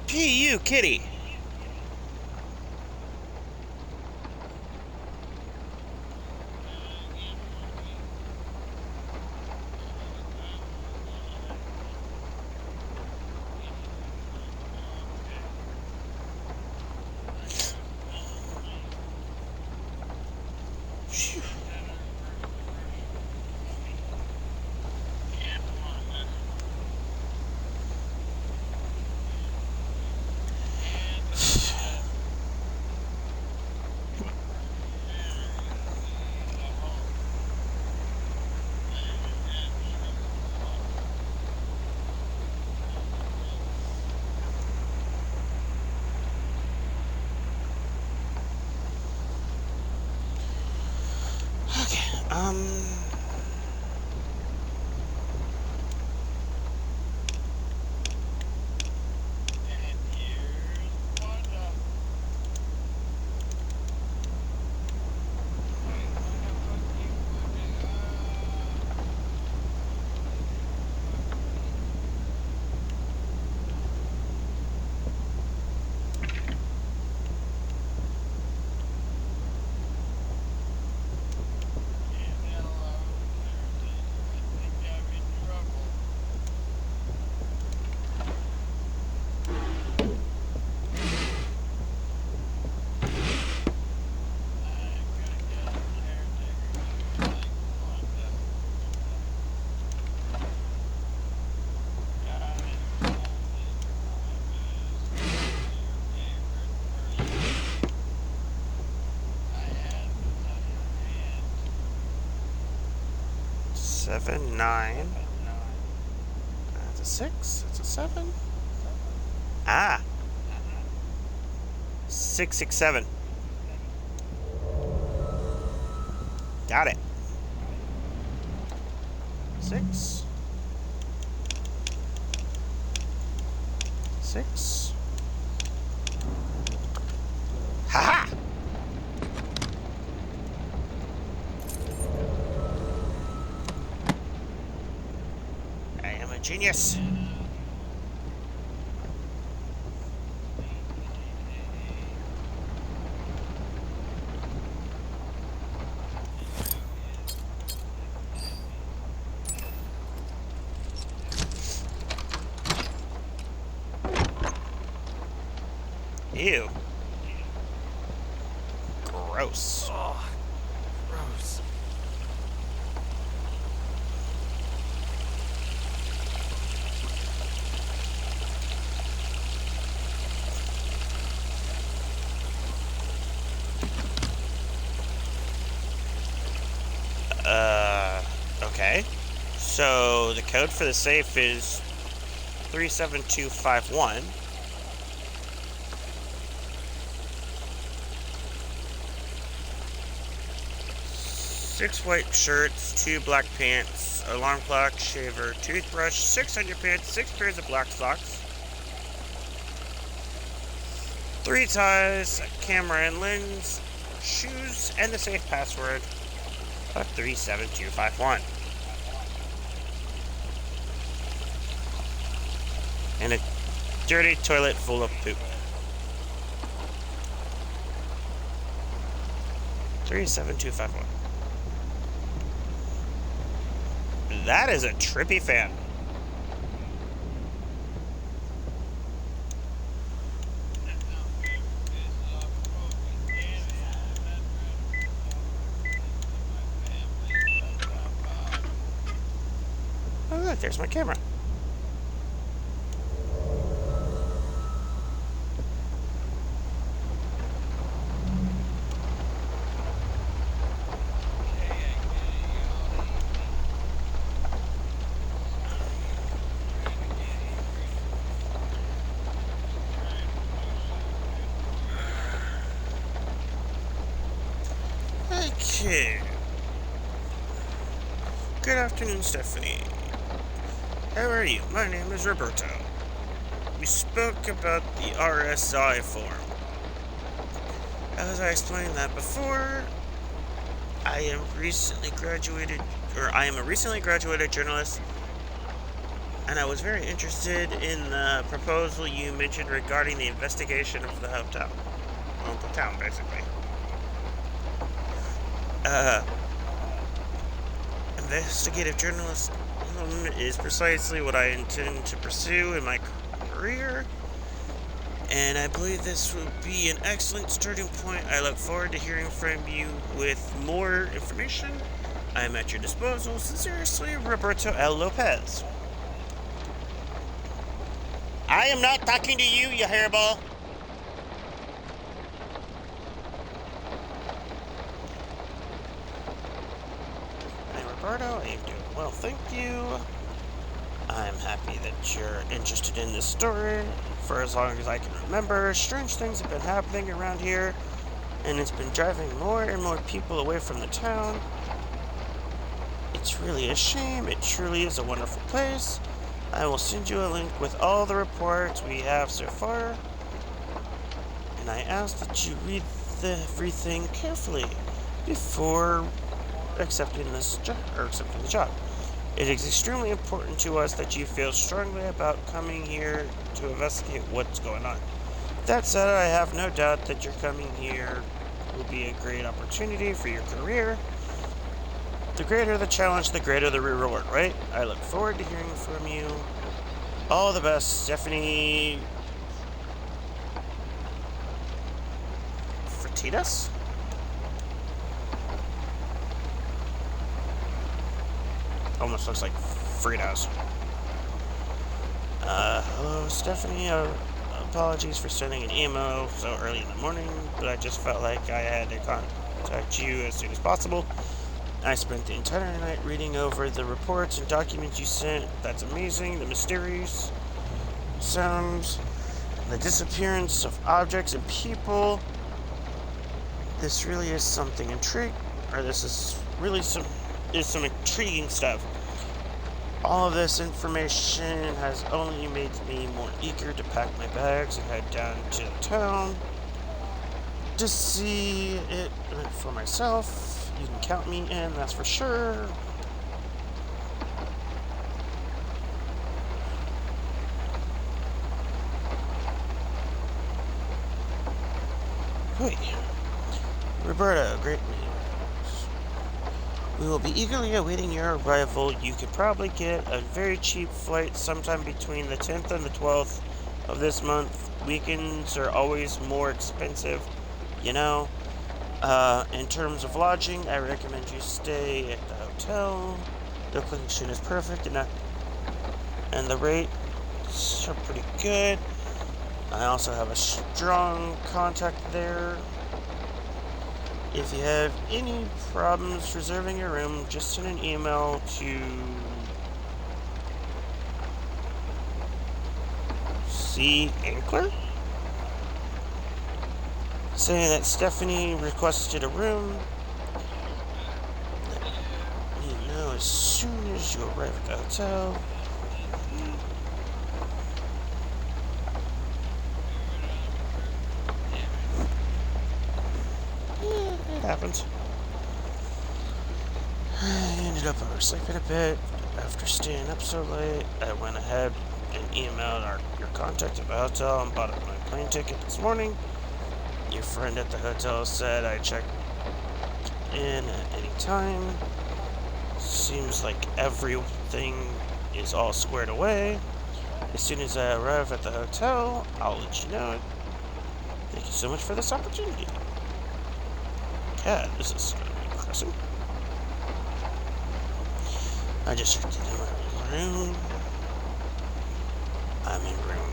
P.U. kitty! Phew. Okay, 7, 9. That's a 6. That's a 7. Ah. 6, 6, 7. Got it. 6. 6. Ha ha! I am a genius. Ew. Gross. Oh, gross. Okay. So the code for the safe is 37251. Six white shirts, 2 black pants, alarm clock, shaver, toothbrush, 6 underpants, 6 pairs of black socks, 3 ties, a camera and lens, shoes, and the safe password of 37251. And a dirty toilet full of poop. 37251. That is a trippy fan. Oh look, there's my camera. Okay. Good afternoon, Stephanie. How are you? My name is Roberto. We spoke about the RSI form. As I explained that before, I am a recently graduated journalist, and I was very interested in the proposal you mentioned regarding the investigation of the hotel. Well, the town, basically. Investigative journalism is precisely what I intend to pursue in my career, and I believe this will be an excellent starting point. I look forward to hearing from you with more information. I am at your disposal. Sincerely, Roberto L. Lopez. I am not talking to you, you hairball. Roberto, I am doing well, thank you. I'm happy that you're interested in this story. For as long as I can remember, strange things have been happening around here, and it's been driving more and more people away from the town. It's really a shame. It truly is a wonderful place. I will send you a link with all the reports we have so far, and I ask that you read everything carefully before accepting the job. It is extremely important to us that you feel strongly about coming here to investigate what's going on. That said, I have no doubt that your coming here will be a great opportunity for your career. The greater the challenge, the greater the reward, right? I look forward to hearing from you. All the best, Stephanie Fratitas? Almost looks like Fritos. Hello, Stephanie. Apologies for sending an email so early in the morning, but I just felt like I had to contact you as soon as possible. I spent the entire night reading over the reports and documents you sent. That's amazing. The mysterious sounds, the disappearance of objects and people. This really is something this is really some intriguing stuff. All of this information has only made me more eager to pack my bags and head down to the town to see it for myself. You can count me in, that's for sure. Hey, Roberta, great news. We will be eagerly awaiting your arrival. You could probably get a very cheap flight sometime between the 10th and the 12th of this month. Weekends are always more expensive, you know. In terms of lodging, I recommend you stay at the hotel. The location is perfect and the rates are pretty good. I also have a strong contact there. If you have any problems reserving your room, just send an email to C. Inkler saying that Stephanie requested a room. Let me know as soon as you arrive at the hotel. It happens. I ended up oversleeping a bit. After staying up so late, I went ahead and emailed your contact at the hotel and bought my plane ticket this morning. Your friend at the hotel said I checked in at any time. Seems like everything is all squared away. As soon as I arrive at the hotel, I'll let you know. Thank you so much for this opportunity. God, this is going to be impressive. I just checked into my room. I'm in room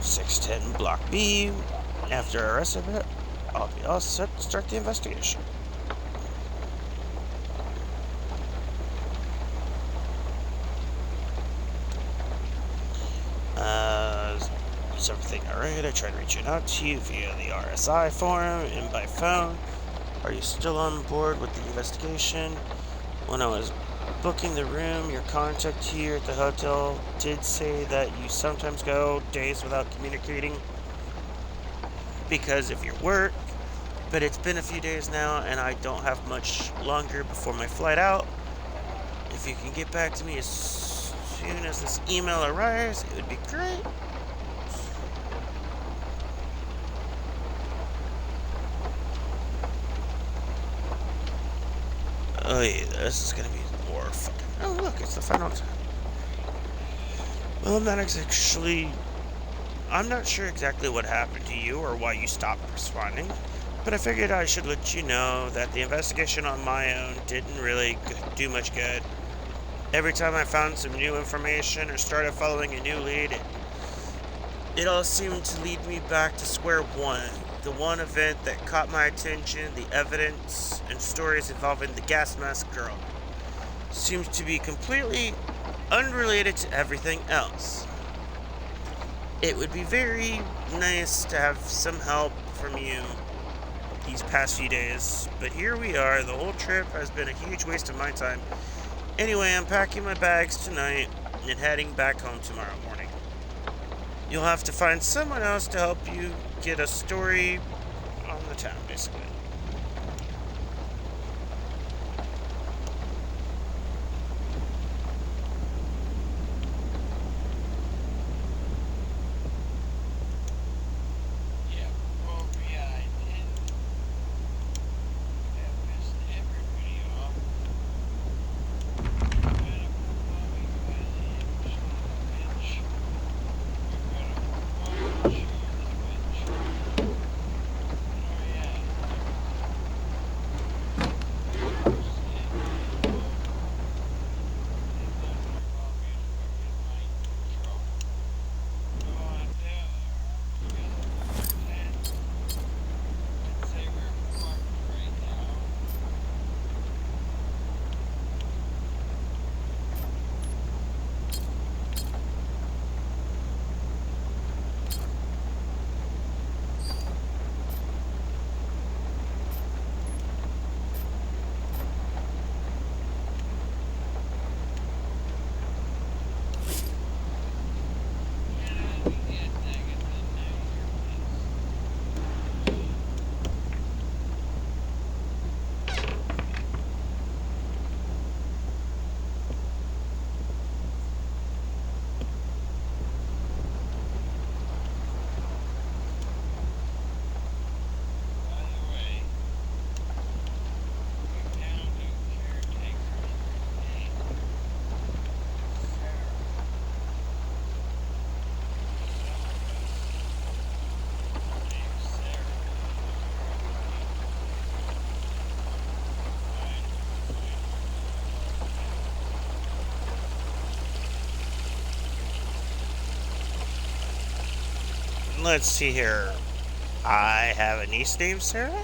610, Block B. After our rest of it, I'll be all set to start the investigation. Is everything alright? I tried reaching out to you via the RSI forum and by phone. Are you still on board with the investigation? When I was booking the room, your contact here at the hotel did say that you sometimes go days without communicating because of your work, but it's been a few days now and I don't have much longer before my flight out. If you can get back to me as soon as this email arrives, it would be great. Oh yeah, this is gonna be more fucking... Oh look, it's the final time. Well, I'm not sure exactly what happened to you or why you stopped responding, but I figured I should let you know that the investigation on my own didn't really do much good. Every time I found some new information or started following a new lead, it all seemed to lead me back to square one. The one event that caught my attention, the evidence and stories involving the gas mask girl, seems to be completely unrelated to everything else. It would be very nice to have some help from you these past few days, but here we are. The whole trip has been a huge waste of my time. Anyway, I'm packing my bags tonight and heading back home tomorrow morning. You'll have to find someone else to help you get a story on the town, basically. Let's see here. I have a niece named Sarah.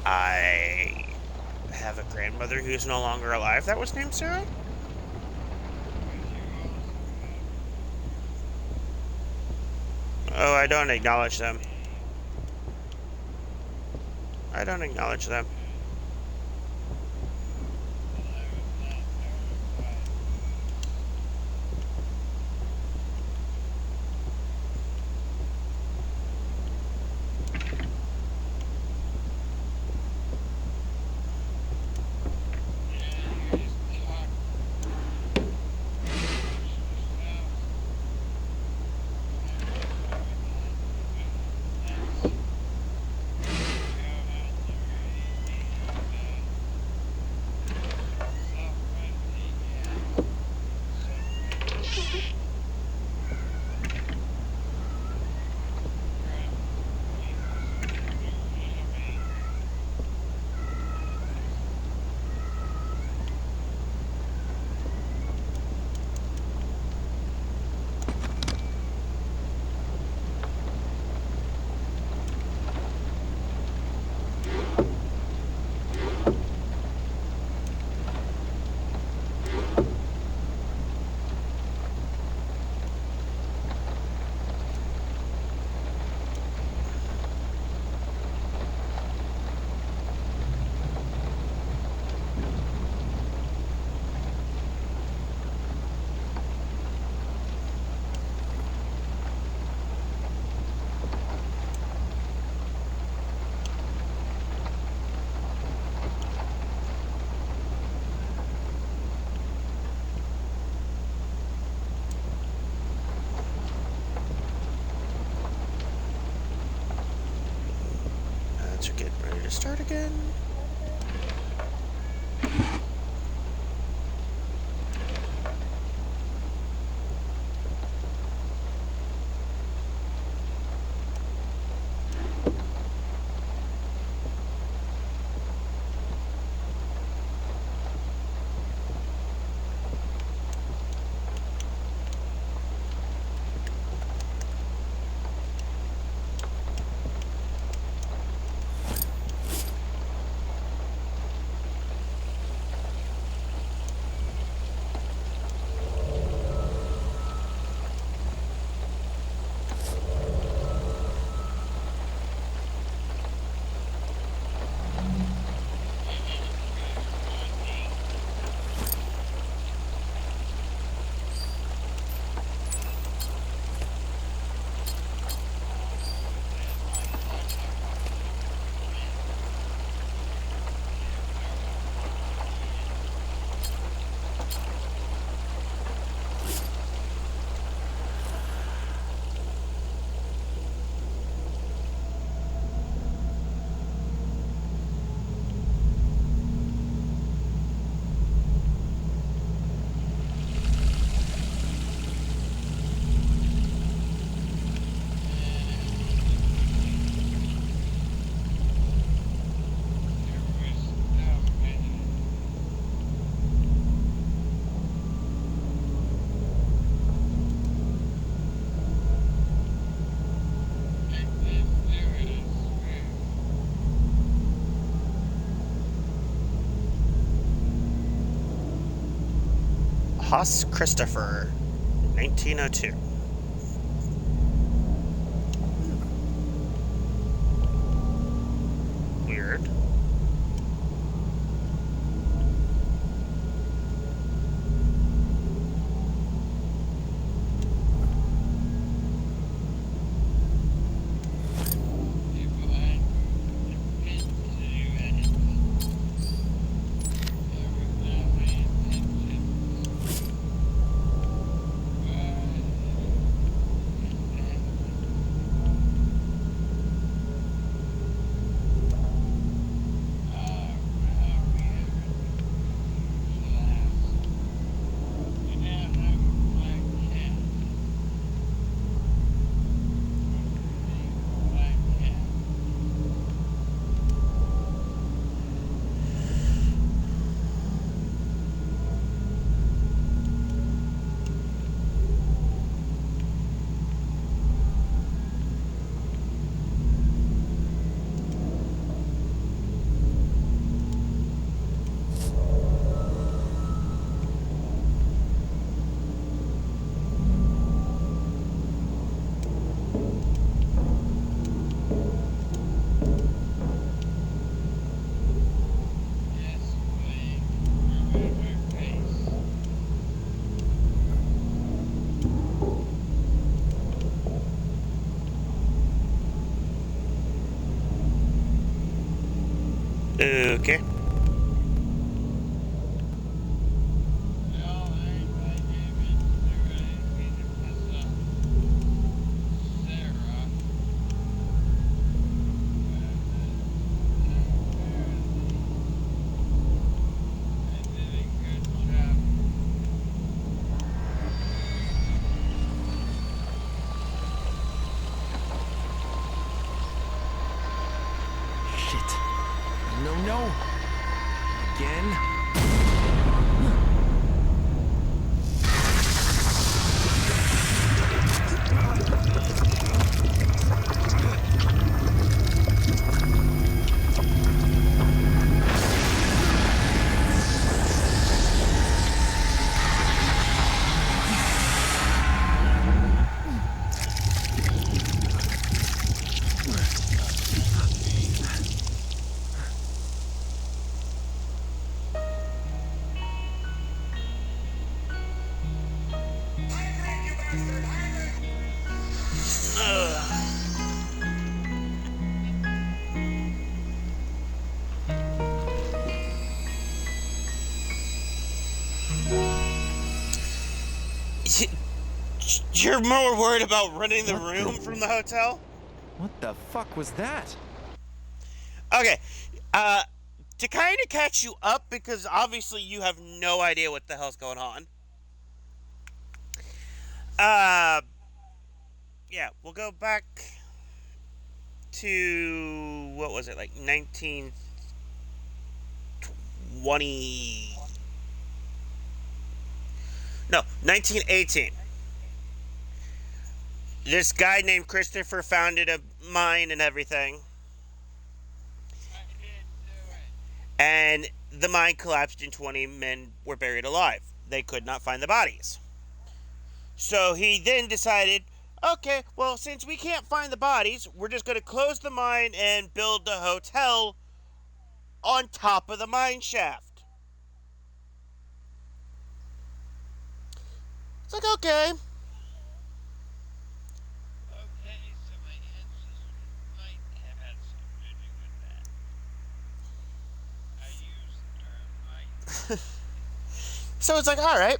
I have a grandmother who's no longer alive that was named Sarah. Oh, I don't acknowledge them. I don't acknowledge them. We're getting ready to start again. Haas Christopher, 1902. Weird. Okay. Shit. No, no. Again. You're more worried about renting the room from the hotel? What the fuck was that? Okay. To kind of catch you up, because obviously you have no idea what the hell's going on. Yeah, we'll go back to, what was it, like 1920... No, 1918. This guy named Christopher founded a mine and everything. And the mine collapsed and 20 men were buried alive. They could not find the bodies. So he then decided, okay, well, since we can't find the bodies, we're just going to close the mine and build a hotel on top of the mine shaft. It's like, okay. So it's like, all right.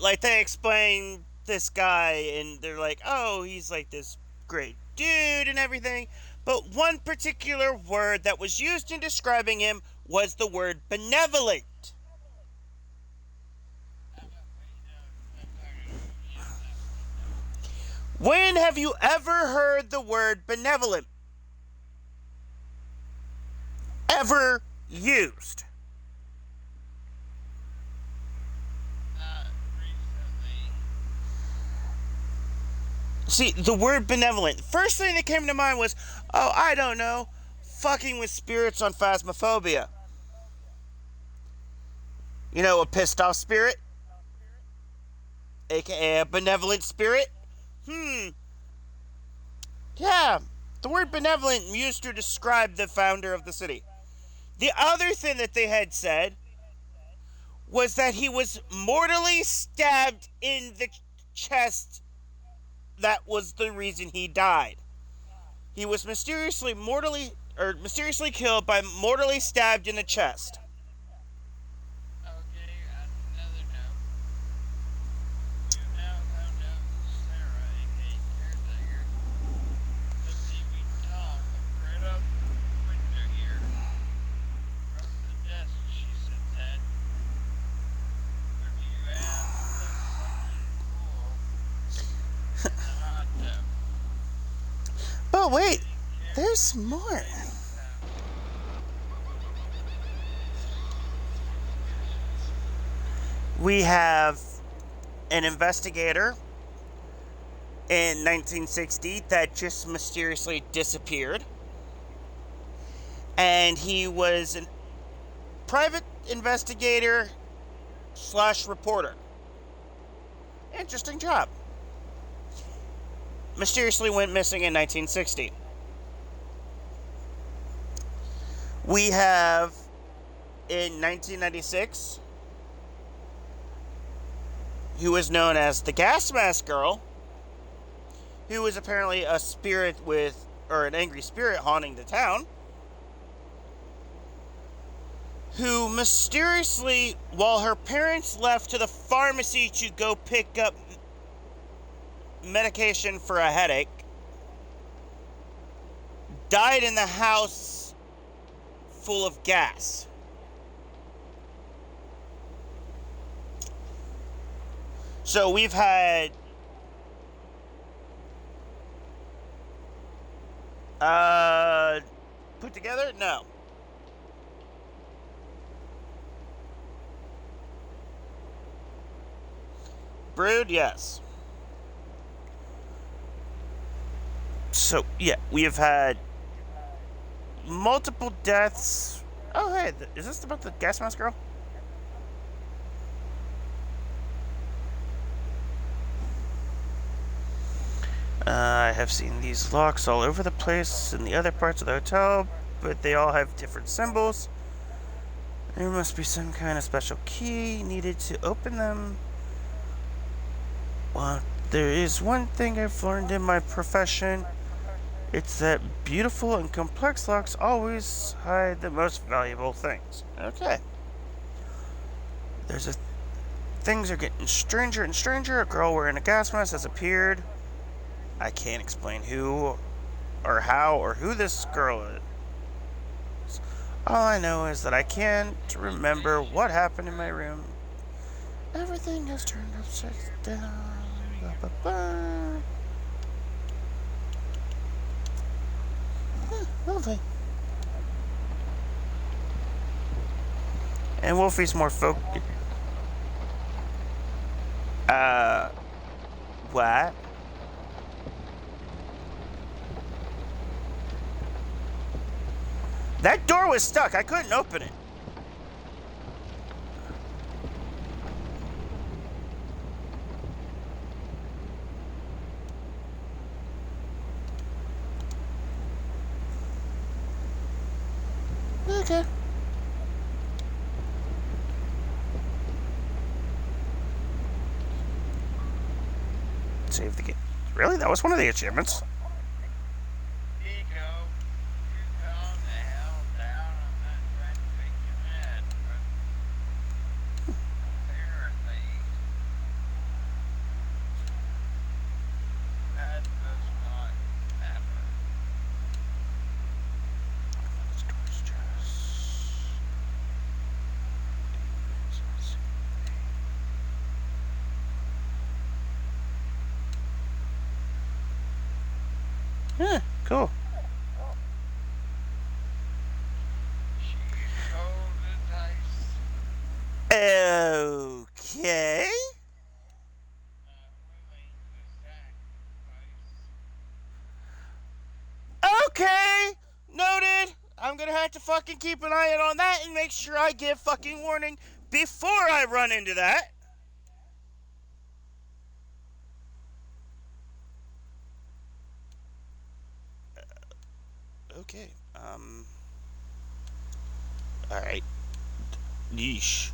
Like, they explain this guy, and they're like, oh, he's like this great dude and everything. But one particular word that was used in describing him was the word benevolent. When have you ever heard the word benevolent ever used? See, the word benevolent, first thing that came to mind was, oh, I don't know, fucking with spirits on Phasmophobia. You know, a pissed off spirit? AKA a benevolent spirit? Yeah, the word benevolent used to describe the founder of the city. The other thing that they had said was that he was mortally stabbed in the chest. That was the reason he died. He was mysteriously killed by mortally stabbed in the chest. But wait, there's more. We have an investigator in 1960 that just mysteriously disappeared. And he was a private investigator / reporter. Interesting job. Mysteriously went missing in 1960. We have in 1996 who was known as the Gas Mask Girl, who was apparently a spirit an angry spirit haunting the town. who mysteriously, while her parents left to the pharmacy to go pick up medication for a headache, died in the house full of gas. So we've had put together? No. Brewed? Yes. So, yeah, we have had multiple deaths. Oh, hey, is this about the gas mask girl? I have seen these locks all over the place in the other parts of the hotel, but they all have different symbols. There must be some kind of special key needed to open them. Well, there is one thing I've learned in my profession. It's that beautiful and complex locks always hide the most valuable things. Okay. Things are getting stranger and stranger. A girl wearing a gas mask has appeared. I can't explain who or how or who this girl is. All I know is that I can't remember what happened in my room. Everything has turned upside down. Ba, ba, ba. Lovely. And Wolfie's more focused. What? That door was stuck. I couldn't open it. Okay. Save the game. Really? That was one of the achievements. Yeah, cool. Okay. Okay. Noted. I'm gonna have to fucking keep an eye out on that and make sure I give fucking warning before I run into that. Okay. Alright. Yeesh.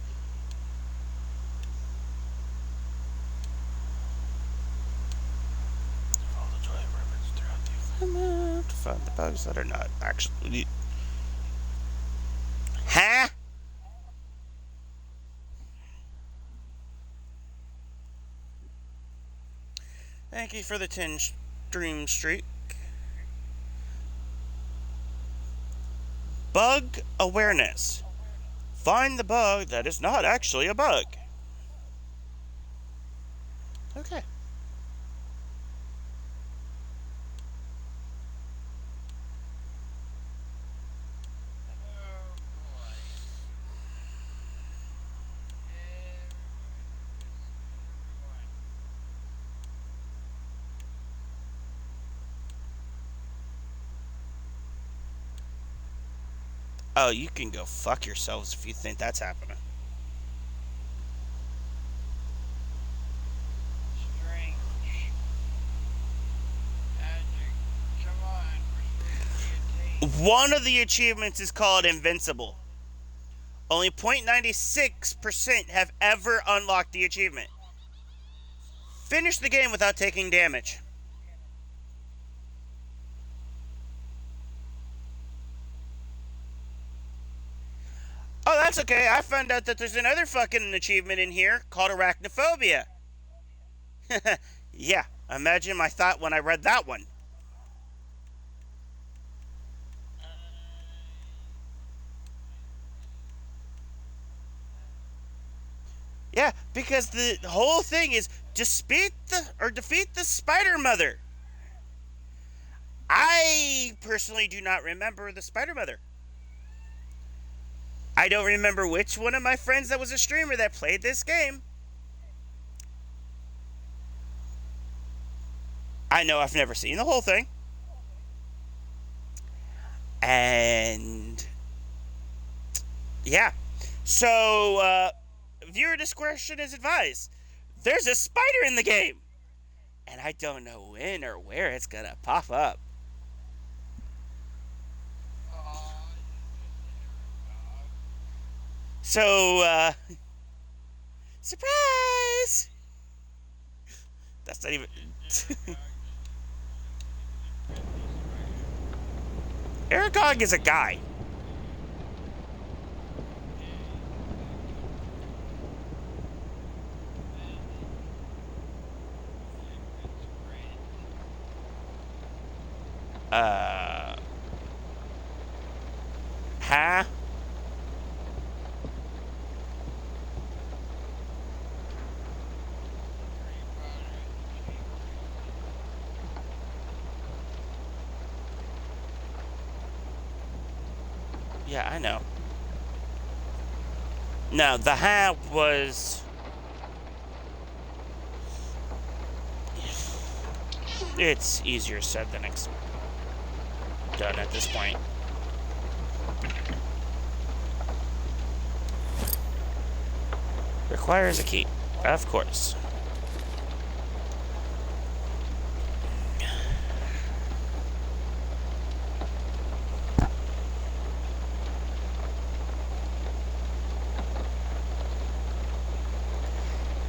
Follow the toy ribbons throughout the environment to find the bugs that are not actually. Huh? Thank you for the 10 stream streak. Bug awareness. Find the bug that is not actually a bug. Okay. Oh, you can go fuck yourselves if you think that's happening. One of the achievements is called Invincible. Only 0.96% have ever unlocked the achievement. Finish the game without taking damage. Oh, that's okay. I found out that there's another fucking achievement in here called arachnophobia. Yeah, imagine my thought when I read that one. Yeah, because the whole thing is defeat the Spider Mother. I personally do not remember the Spider Mother. I don't remember which one of my friends that was a streamer that played this game. I know I've never seen the whole thing. And yeah. So viewer discretion is advised. There's a spider in the game. And I don't know when or where it's gonna pop up. So, surprise! That's not even. Aragog is a guy. Huh? Yeah, I know. No, the hat was. It's easier said than done at this point. Requires a key. Of course.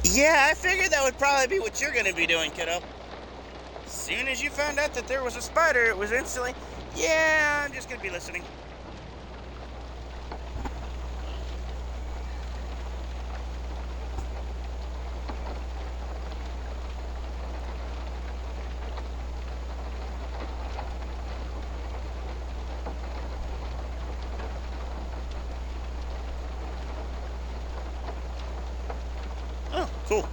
Yeah, I figured that would probably be what you're going to be doing, kiddo. As soon as you found out that there was a spider, it was instantly, yeah, I'm just going to be listening. Oh, cool.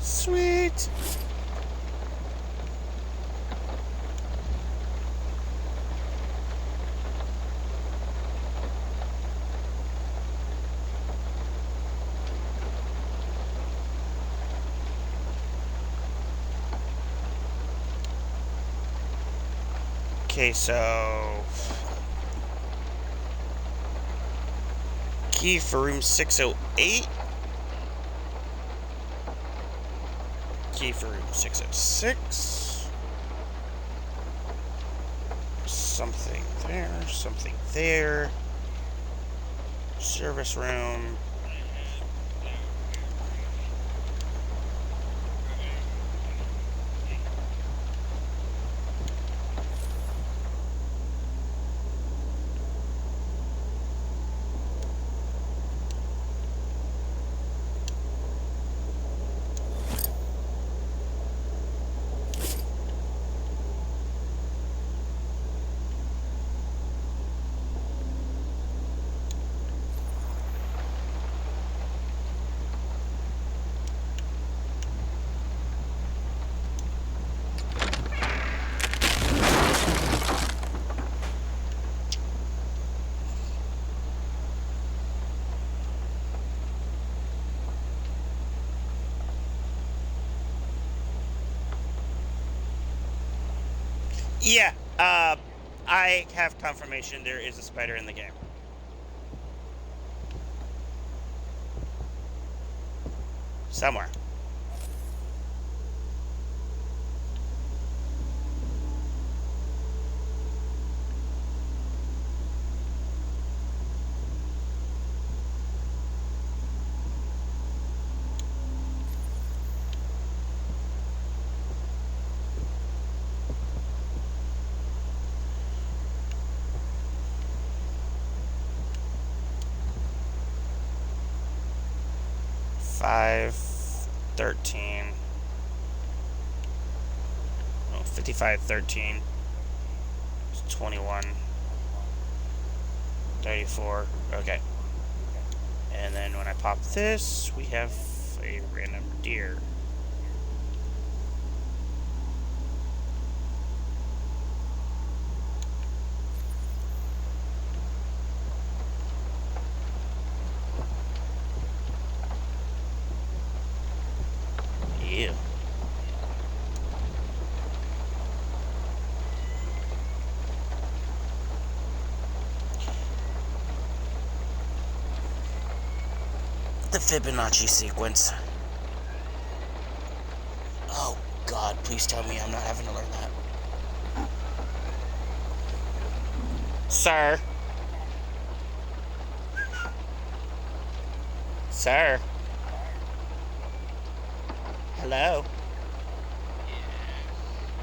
Sweet. Okay, so key for room 608. Key for room 606. Something there, something there. Service room. Yeah, I have confirmation there is a spider in the game. Somewhere. 5513. Oh, 5513. It's 21. 34. Okay. And then when I pop this, we have a random deer. Ew. The Fibonacci sequence. Oh God, please tell me I'm not having to learn that. Sir. Sir. Hello.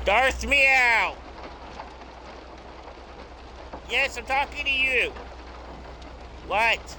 Darth Meow! Yes, I'm talking to you. What?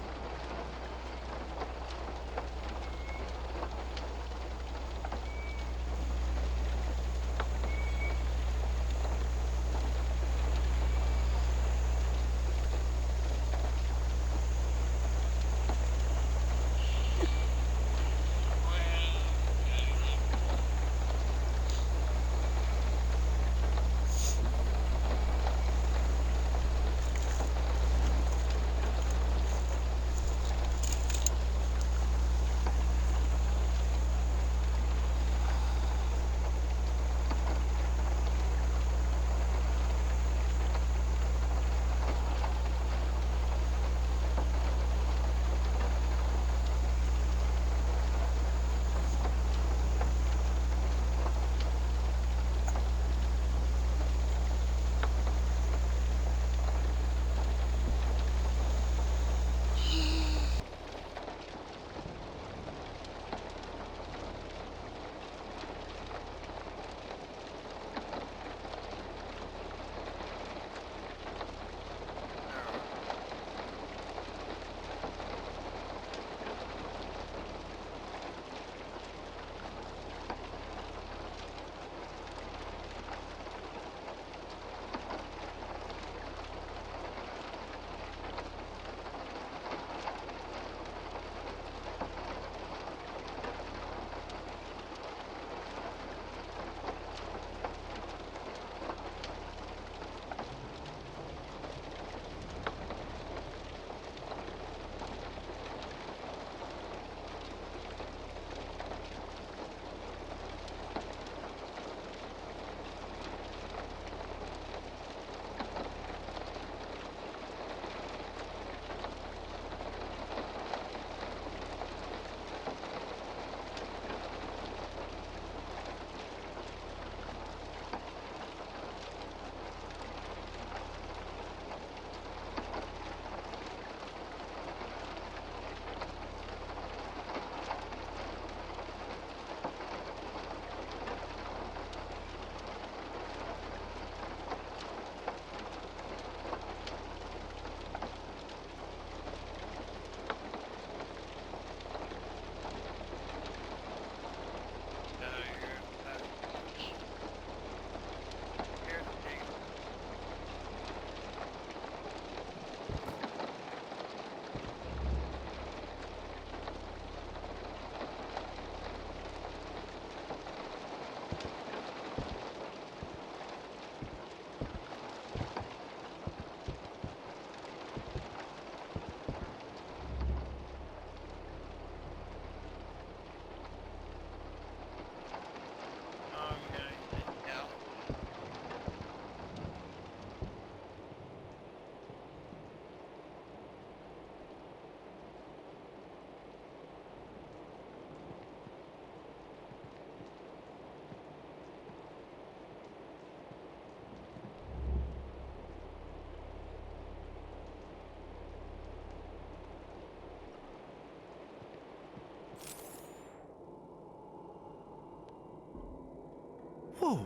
Whoa,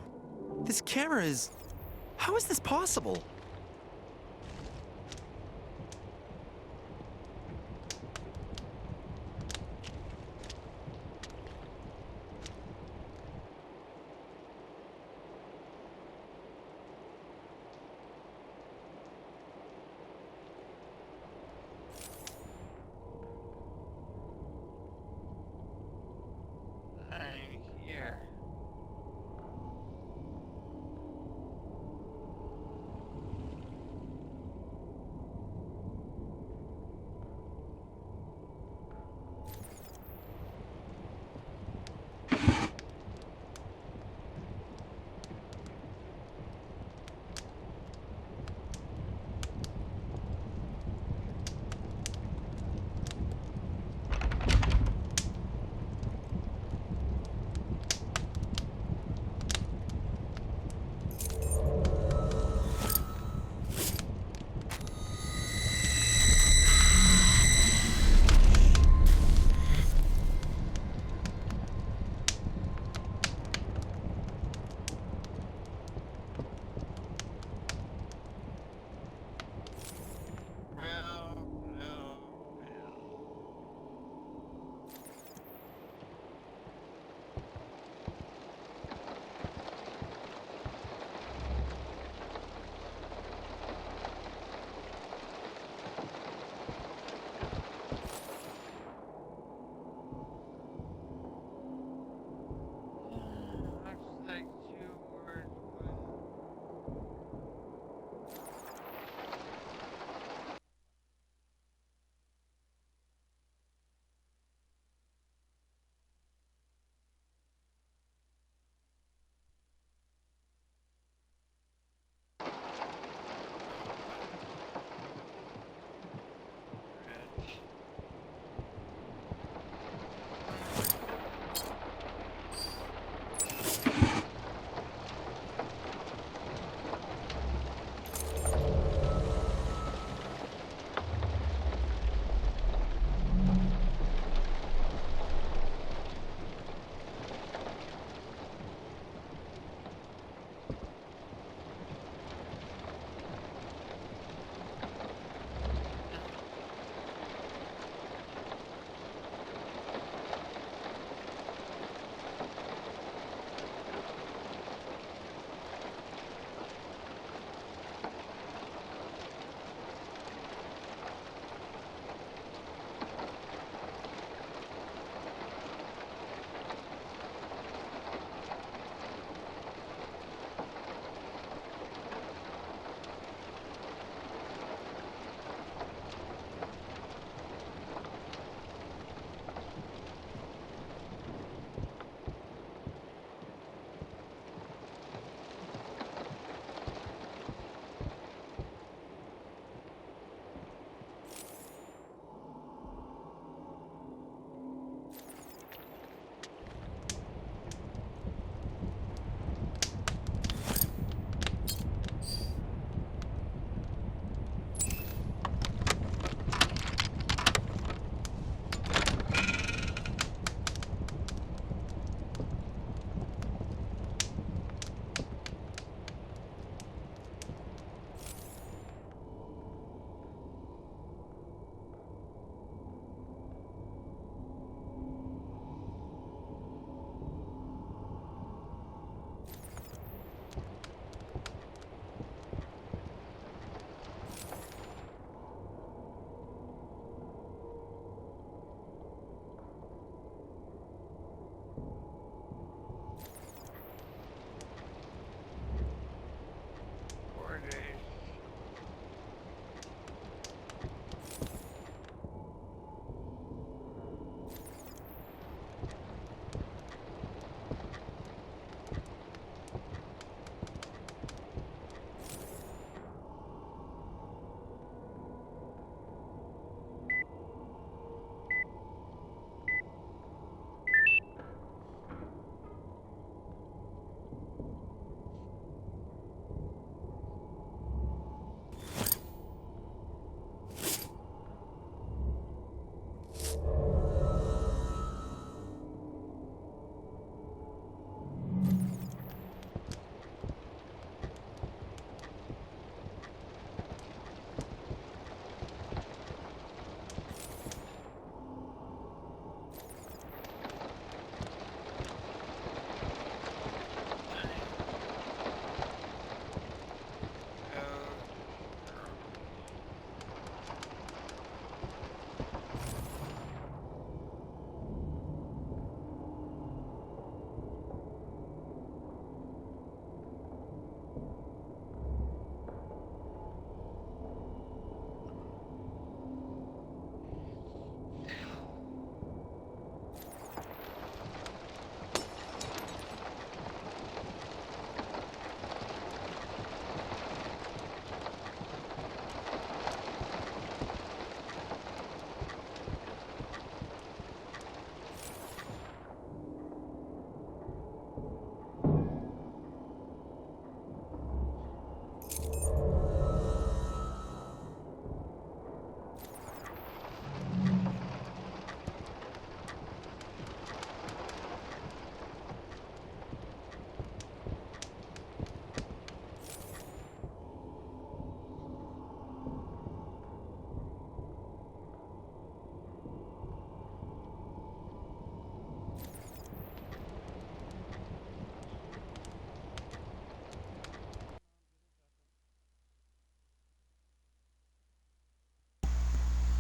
this camera is... How is this possible?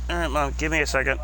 Alright, Mom, give me a second.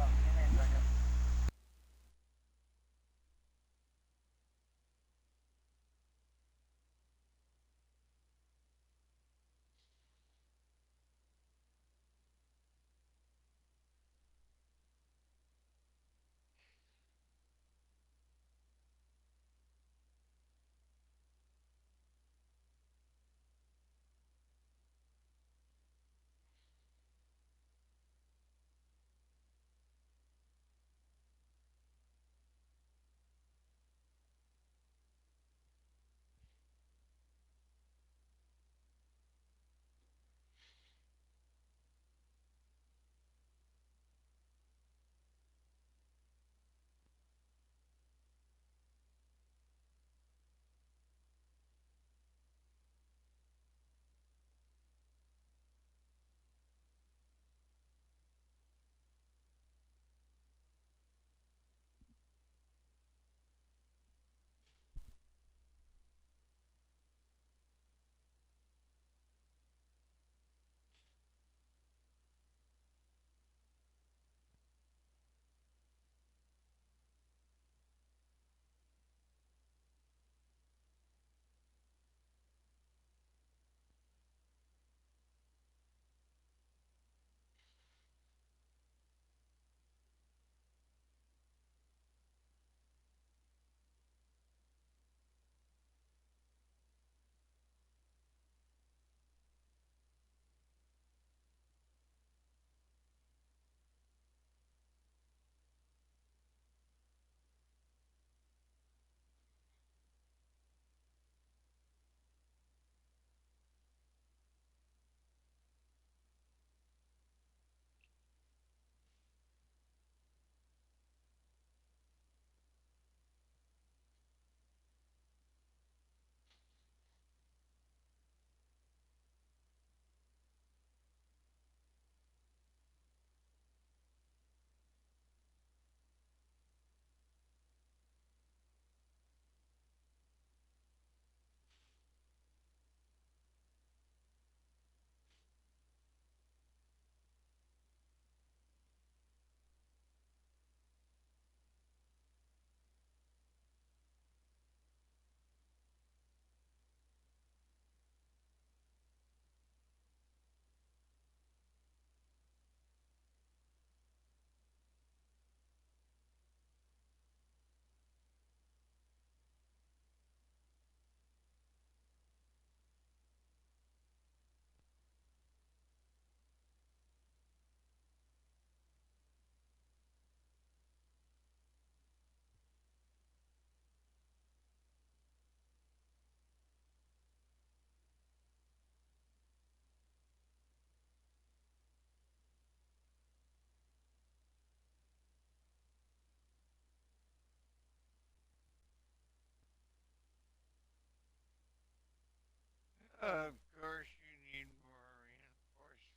Of course, you need more reinforcements.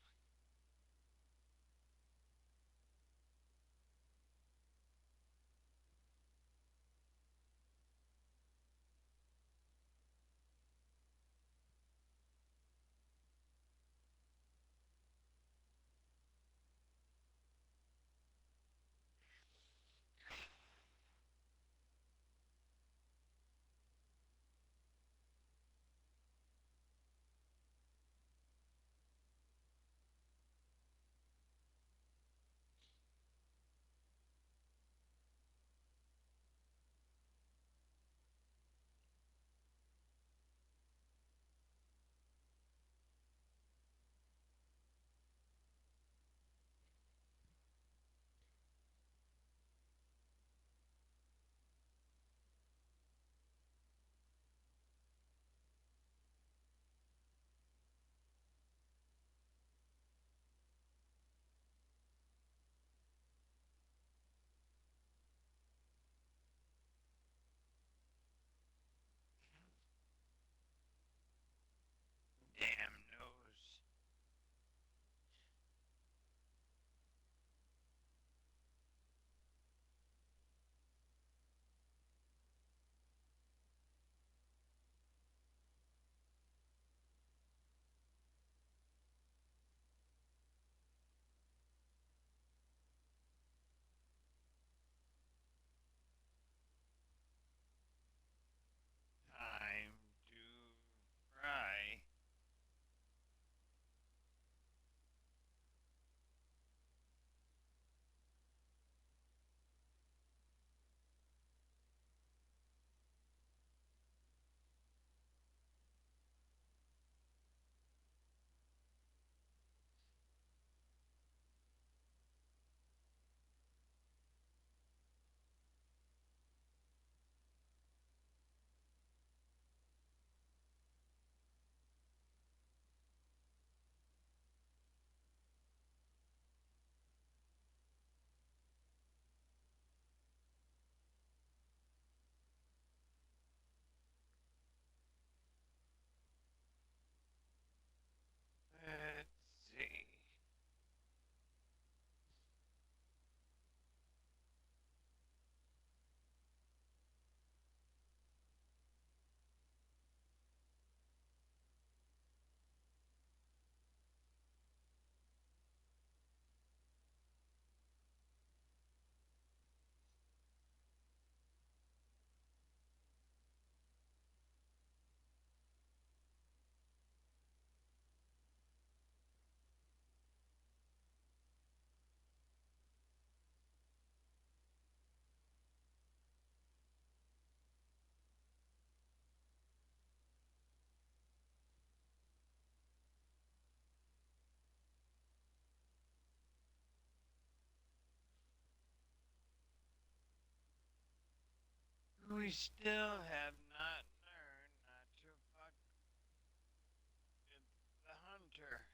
We still have not learned not to fuck with the hunter.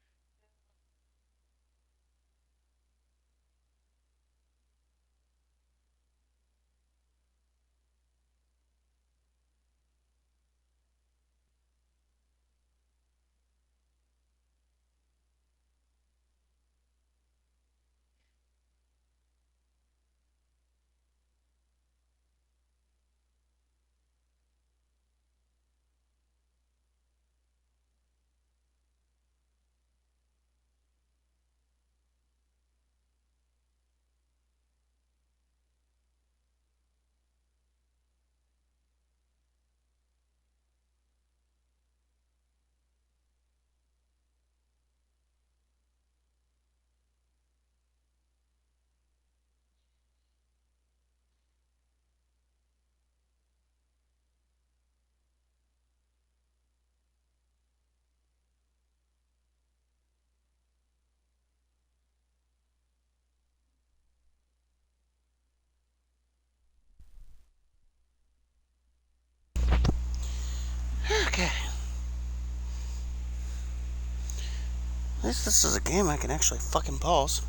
Okay. At least this is a game I can actually fucking pause.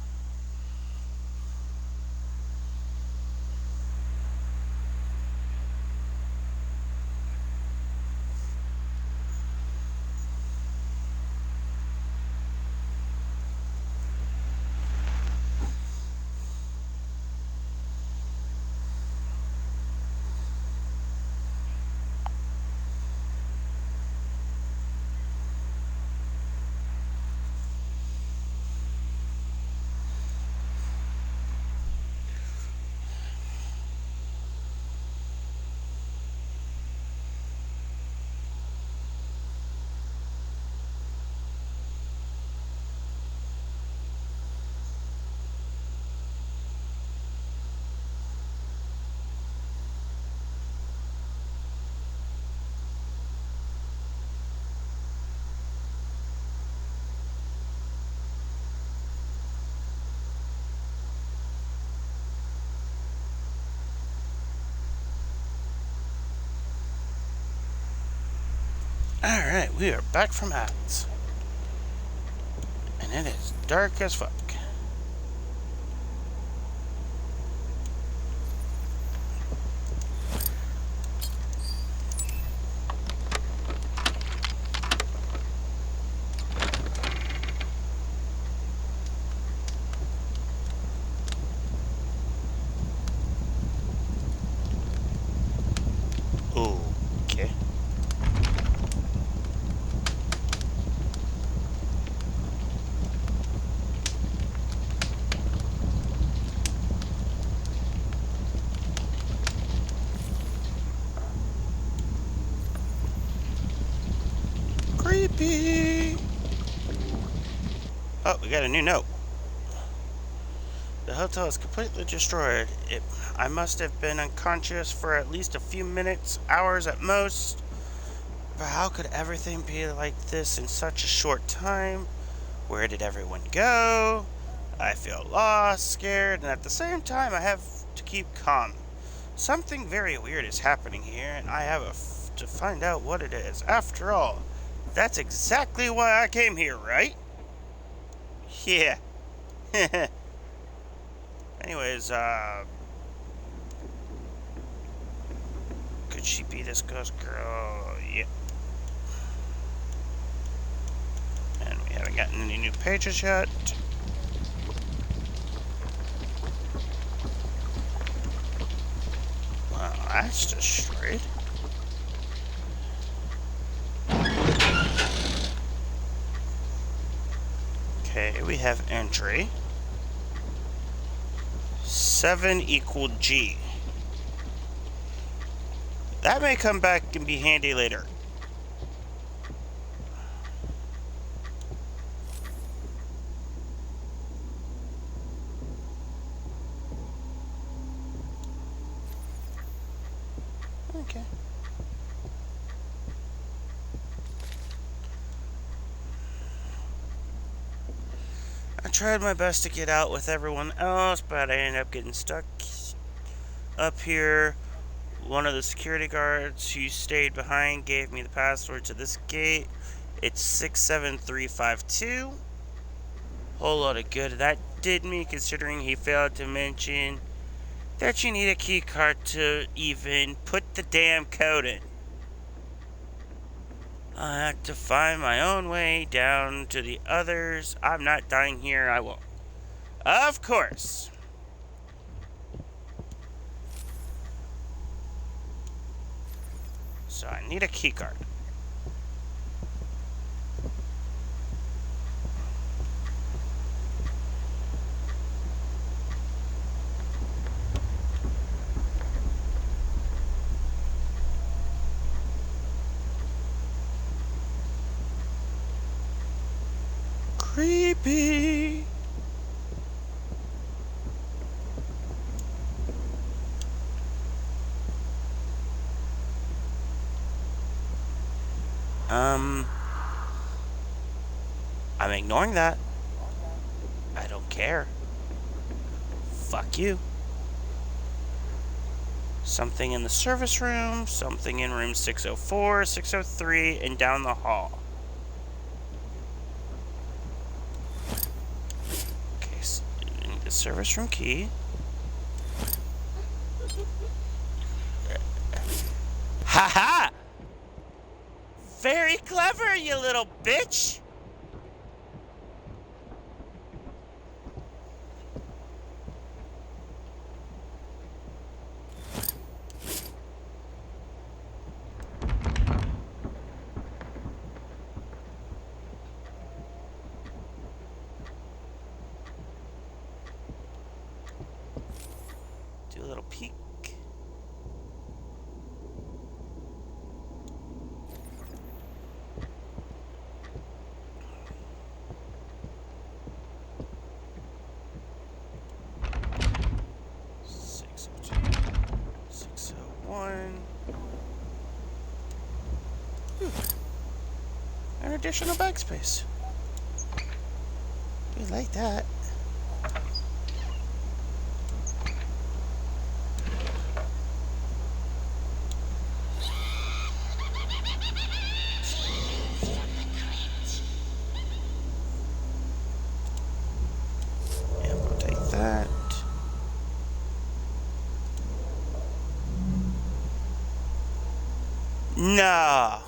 Alright, we are back from ads. And it is dark as fuck. Okay. Creepy. Oh, we got a new note. The hotel is completely destroyed. I must have been unconscious for at least a few minutes, hours at most. But how could everything be like this in such a short time? Where did everyone go? I feel lost, scared, and at the same time I have to keep calm. Something very weird is happening here, and I have to find out what it is. After all, that's exactly why I came here, right? Yeah. Anyways, could she be this ghost girl? Yep. And we haven't gotten any new pages yet. Well, that's destroyed. Okay, we have entry. 7 equal G. That may come back and be handy later. Okay. I tried my best to get out with everyone else, but I ended up getting stuck up here One of the security guards who stayed behind gave me the password to this gate. It's 67352. Whole lot of good that did me, considering he failed to mention that you need a key card to even put the damn code in. I had to find my own way down to the others. I'm not dying here, I won't. Of course. So I need a key card. Creepy. I'm ignoring that. I don't care. Fuck you. Something in the service room, something in room 604, 603, and down the hall. Okay, so I need the service room key. Haha! Very clever, you little bitch! Do a little peek. An additional bag space. We like that. And we'll take that. No.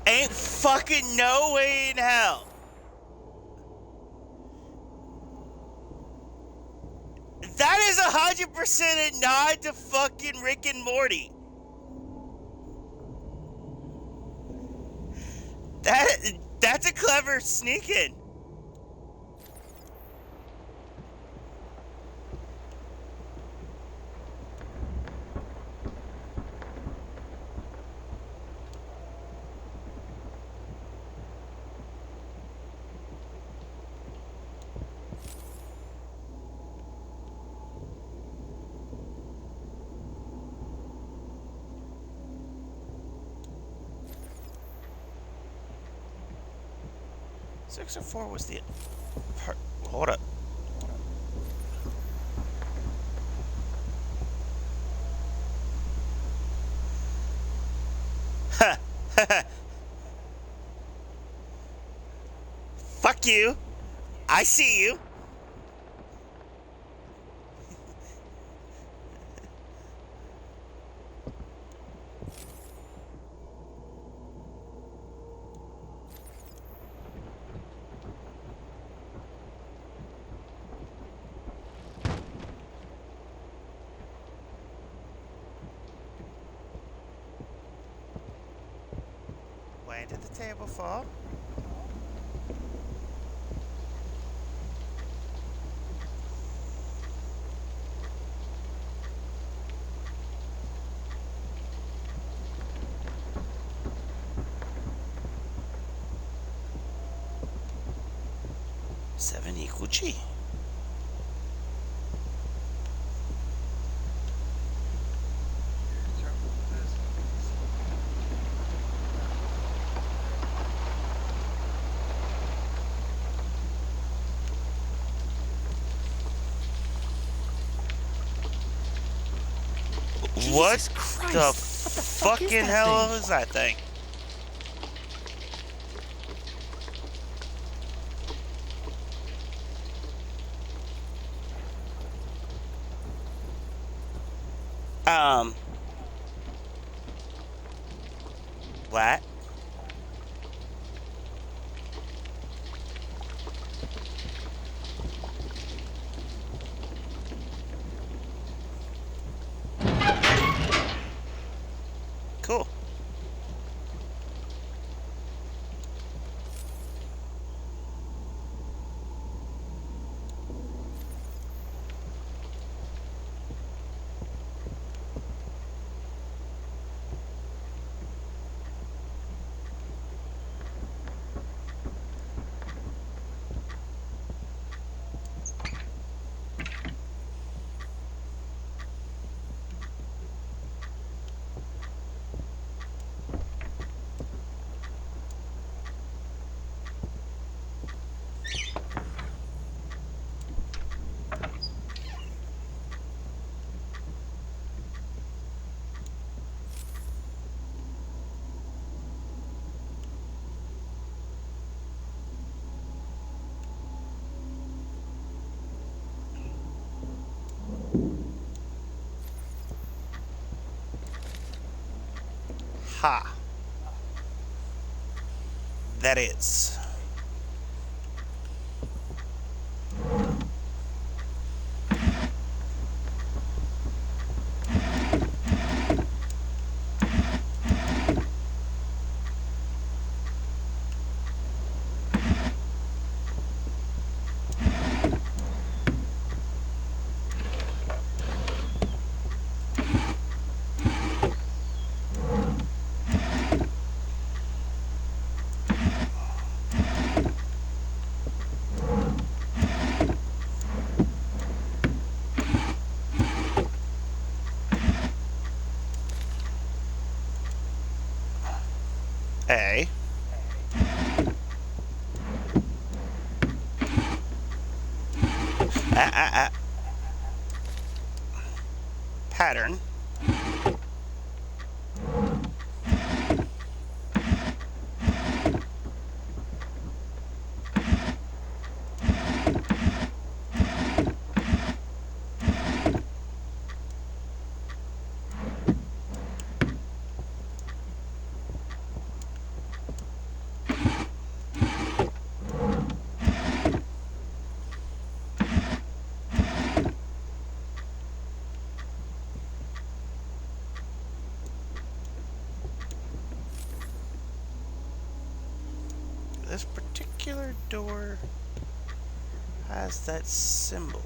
Ain't fucking no way in hell. That is 100% a nod to fucking Rick and Morty. That's a clever sneak in. Six or four was the part. Hold up. Ha! Fuck you. I see you. Where did the table fall? Seven equal G. What Jesus Christ! the What the fuck is fucking that hell thing? is that thing? What? Cool. Ha. That is. A. Pattern. This particular door has that symbol.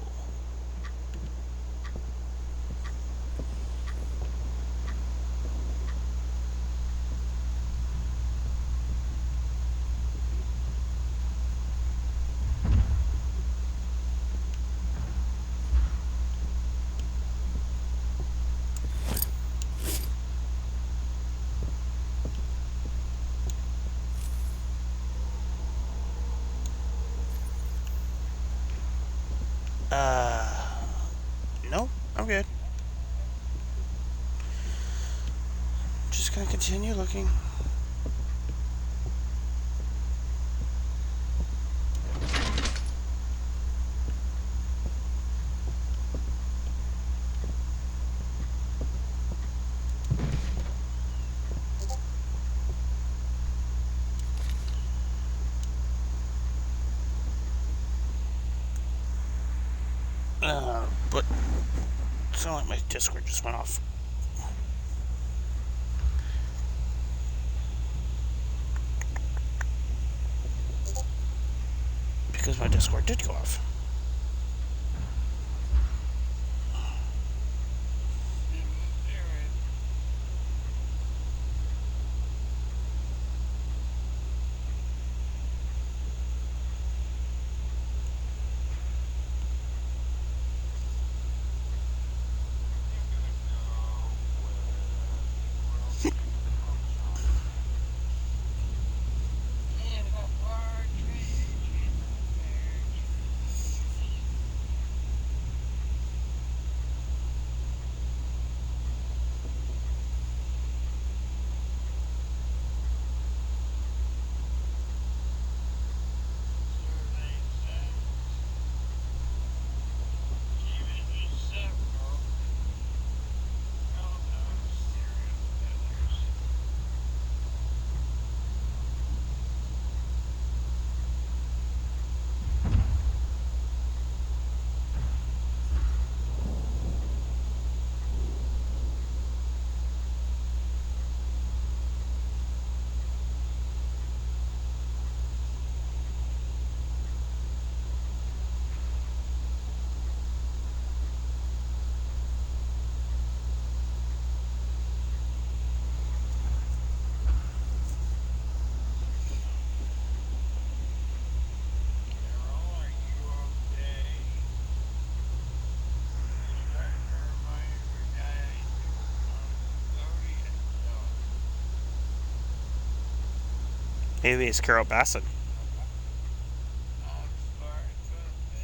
No, I'm good. Just gonna continue looking. But it's not like my Discord just went off. Because my Discord did go off. Maybe it's Carol Bassett. I'm starting to think.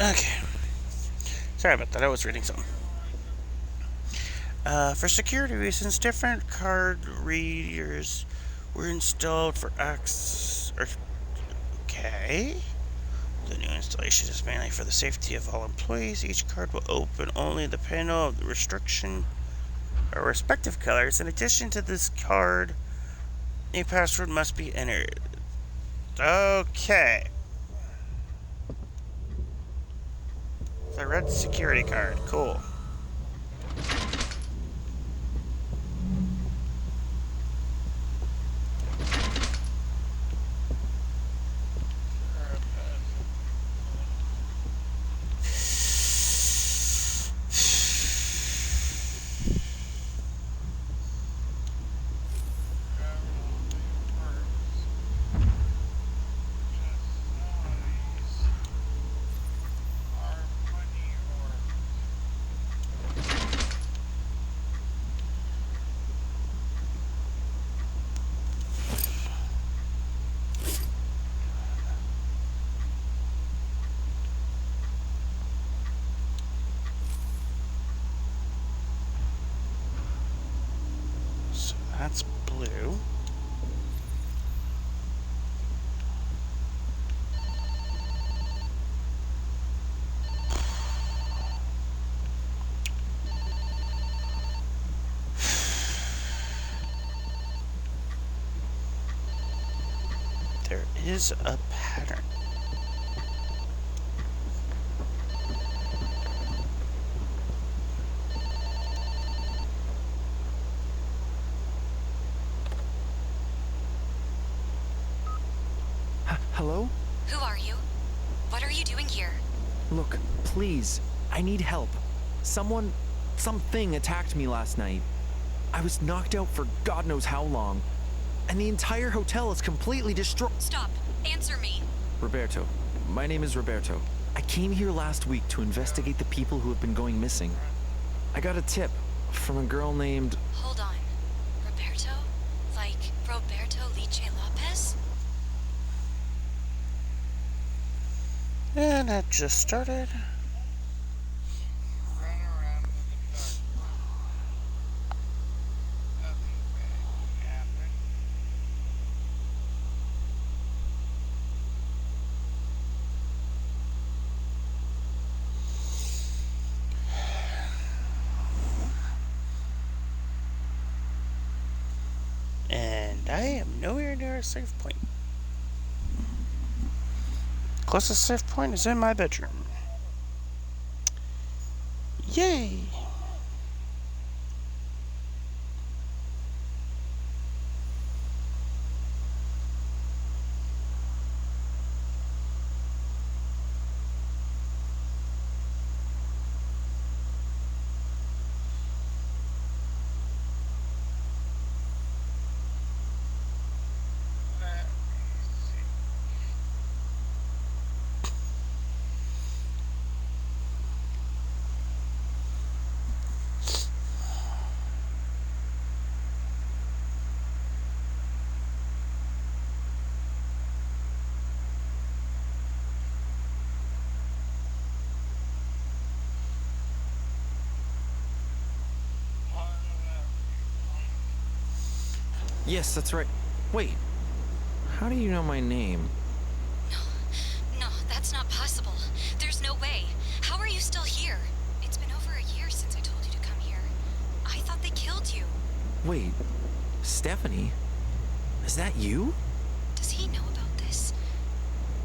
Okay. Sorry about that. I was reading something. For security reasons, different card readers were installed for access. Okay. The new installation is mainly for the safety of all employees. Each card will open only the panel of the restriction or respective colors. In addition to this card, a password must be entered. Okay. The red security card. Cool. So that's blue. There is a pattern. Hello? Who are you? What are you doing here? Look, please, I need help. Something attacked me last night. I was knocked out for God knows how long, and the entire hotel is completely destroyed. Stop. Answer me. Roberto. My name is Roberto. I came here last week to investigate the people who have been going missing. I got a tip from a girl named... Hold on. Roberto? Like Roberto Liche Lopez? And that just started. Run around in the dark. Nothing bad happened. And I am nowhere near a safe point. Closest safe point is in my bedroom. Yay! Let me see. Part of that Yes, that's right. Wait, how do you know my name? No, that's not possible. There's no way. How are you still here? It's been over a year since I told you to come here. I thought they killed you. Wait, Stephanie? Is that you? Does he know about this?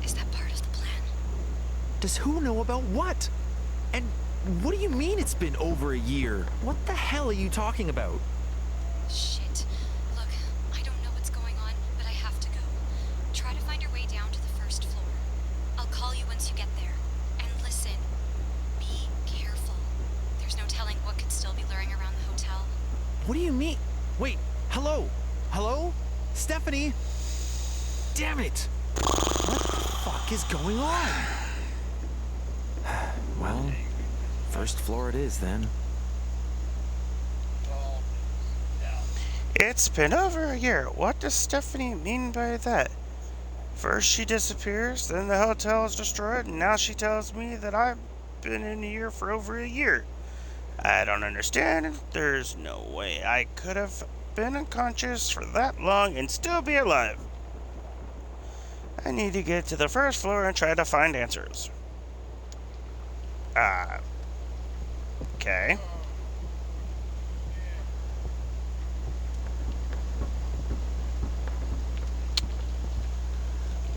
Is that part of the plan? Does who know about what? And what do you mean it's been over a year? What the hell are you talking about? Shit. Look, I don't know what's going on, but I have to go. Try to find your way down to the first floor. I'll call you once you get there. And listen, be careful. There's no telling what could still be luring around the hotel. What do you mean? Wait, Hello? Hello? Stephanie? Damn it! What the fuck is going on? Well, first floor it is then. It's been over a year. What does Stephanie mean by that? First she disappears, then the hotel is destroyed, and now she tells me that I've been in here for over a year. I don't understand. There's no way I could have been unconscious for that long and still be alive. I need to get to the first floor and try to find answers. Okay.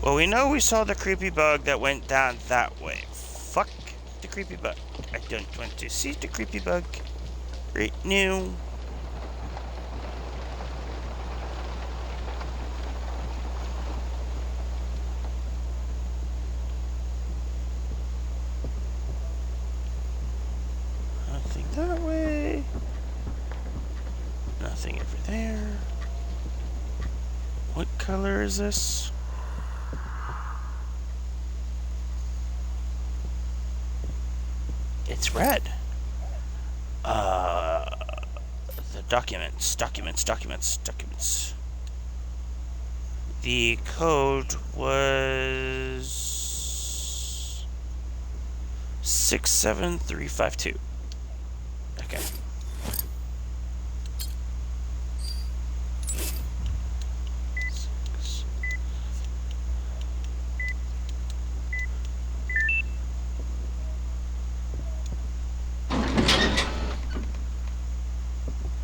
Well, we know we saw the creepy bug that went down that way. Fuck the creepy bug. I don't want to see the creepy bug right now. Nothing that way. Nothing over there. What color is this? It's red. The documents. The code was 67352. Okay.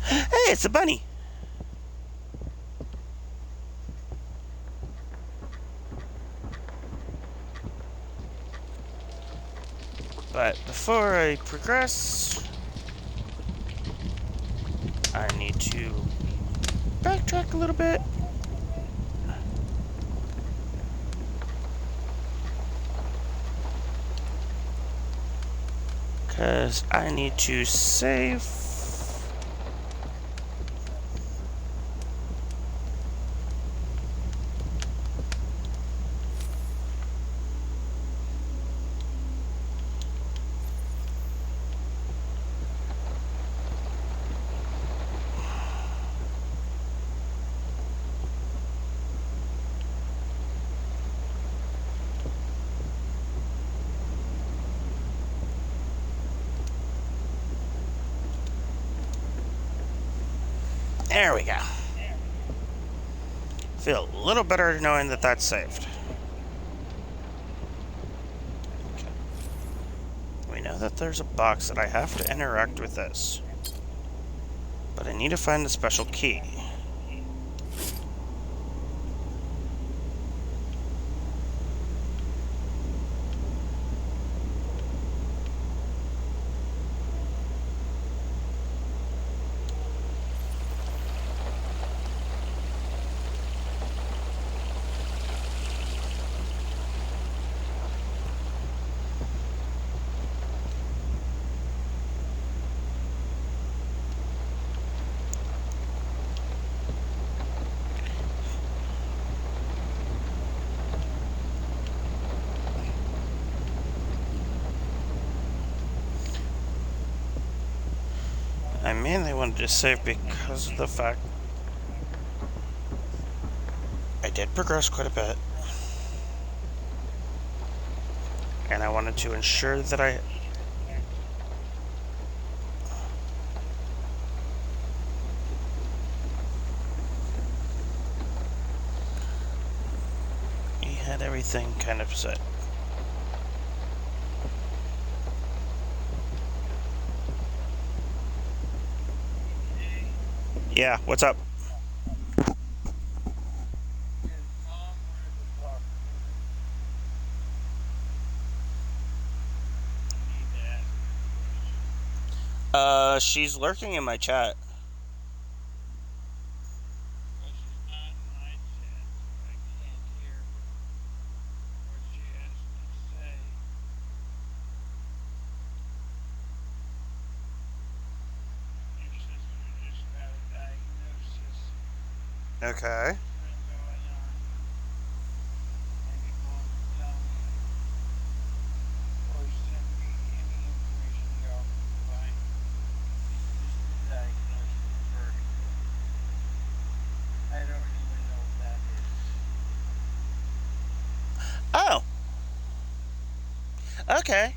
Hey, it's a bunny. But before I progress, I need to backtrack a little bit. Because I need to save. There we go. Feel a little better knowing that that's saved. Okay. We know that there's a box that I have to interact with this. But I need to find the special key. I mainly wanted to save because of the fact I did progress quite a bit. And I wanted to ensure that I had everything kind of set. Yeah, what's up? She's lurking in my chat. Okay. what's been going on. And he won't tell me or send me any information at all combined. He's just been diagnosed with vertigo. I don't even know what that is. Oh, okay.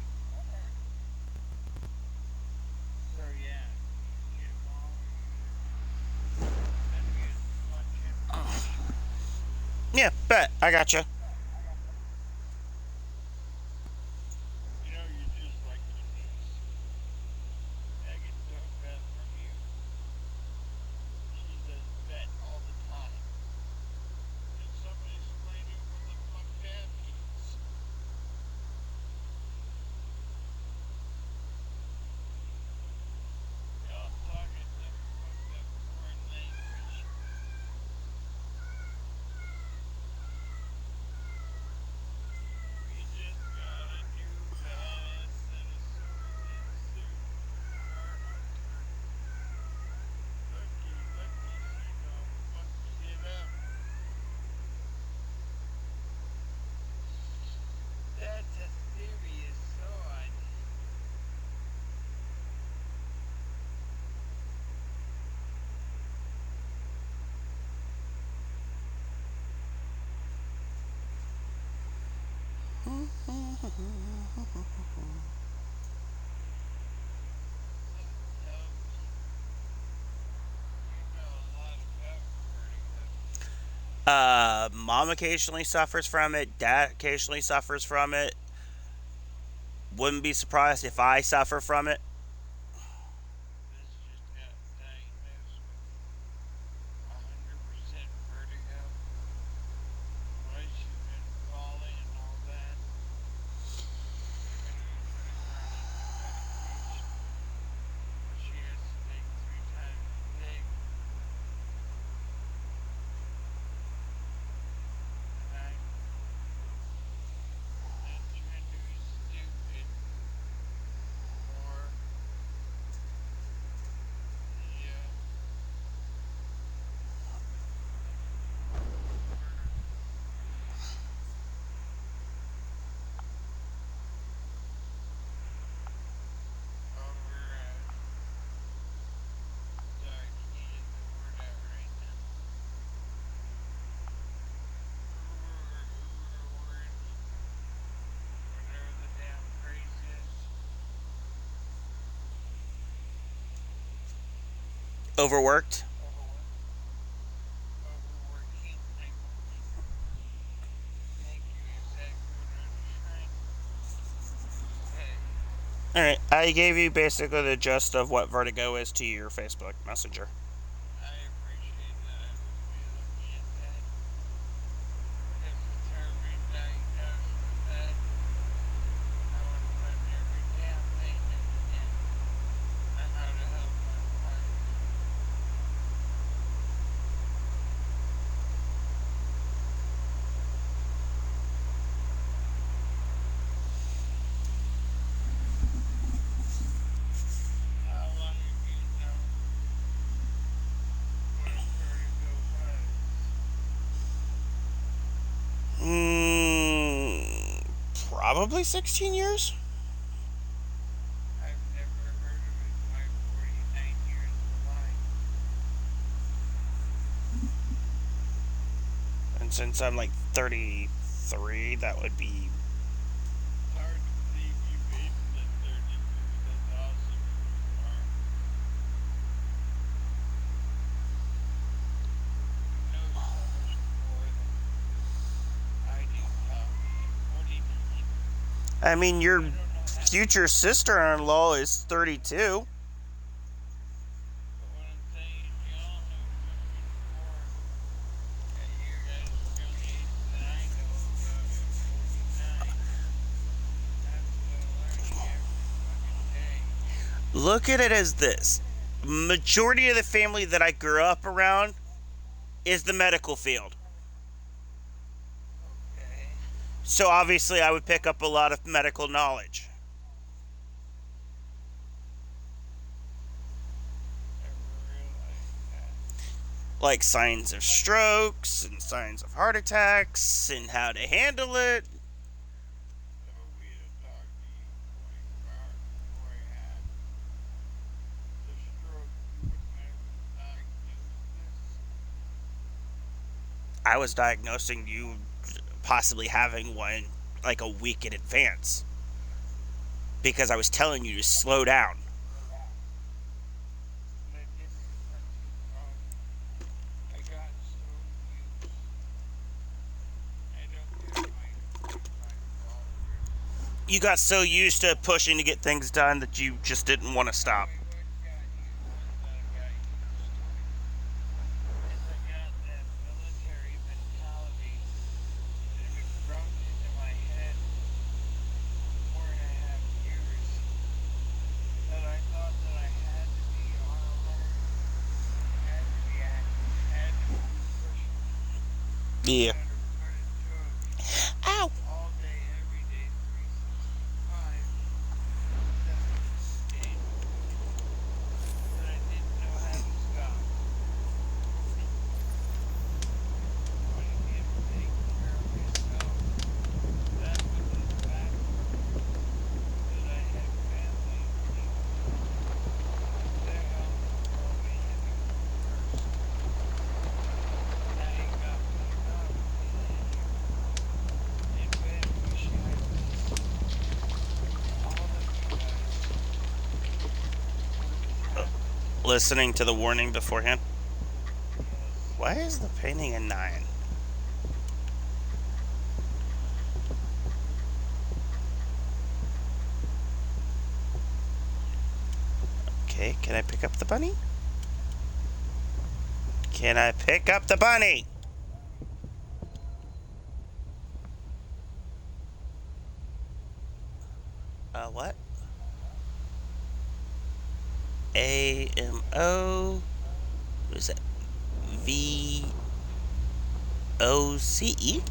So yeah, can you get him all? Send me as much information on it. Yeah, bet. I gotcha. You know, you're just like your niece. I get so bad from you. She says bet all the time. Can somebody explain to me what the fuck that means? Y'all talking some fucked up foreign language. We just got a new badass set of swords and suit for our hunter. Lucky she don't fuck shit up. That's a serious sword. So tell me, you know a lot about vertigo. Mom occasionally suffers from it. Dad occasionally suffers from it. Wouldn't be surprised if I suffer from it. This just got diagnosed with 100% vertigo. Why she's been falling and all that. They're going to be putting her on a new medication, which she has to take 3 times a day. And I'm not trying to be stupid, or the over sorry, can you get the word out right now? Overwords, whatever the damn phrase is. Overworked. Overworking. Thank you, exactly what I was trying to say. Alright, I gave you basically the gist of what vertigo is to your Facebook Messenger. I appreciate that. I will be looking at that. Because with her being diagnosed with that, I want to learn every damn thing I can on how to help my wife. How long have you known what vertigo was? Probably 16 years? I've never heard of it in my 49 years of life. And since I'm like 33, that would be. It's hard to believe you made it at 33. That's awesome if you are. You know so much more than I do, Tommy. At 49, I mean, I your don't know how. future sister in law is 32. But what I'm saying is, y'all know so much more at your guys' young age than I know about at 49. I'm still learning every fucking day. Look at it as this: majority of the family that I grew up around is the medical field. Okay. So obviously, I would pick up a lot of medical knowledge. Never realized that. like signs of strokes and signs of heart attacks and how to handle it. So we had talked to you 24 hours before I had the stroke. You wouldn't have diagnosed this. I was diagnosing you possibly having one like a week in advance because I was telling you to slow down. And I didn't want to. I got so used. I don't get my 25 followers. You got so used to pushing to get things done that you just didn't want to No, stop. what I got used to is I got that military mentality, and it was drummed into my head for 4.5 years that I thought that I had to be on alert, had to be active, had to be pushing, no Yeah. matter what it took, Ow. all day, every day, 365, 7 days a week. But I didn't know how to stop. When I didn't take care of myself, that was the factor that I had family needs. Their health was probably having come first. Now you got me up in bed wishing I'd listened to all of you guys when this happened. Listening to the warning beforehand. Yes. Why is the painting a 9? Okay, can I pick up the bunny? Can I pick up the bunny? What? AMO. What is that? VOCE?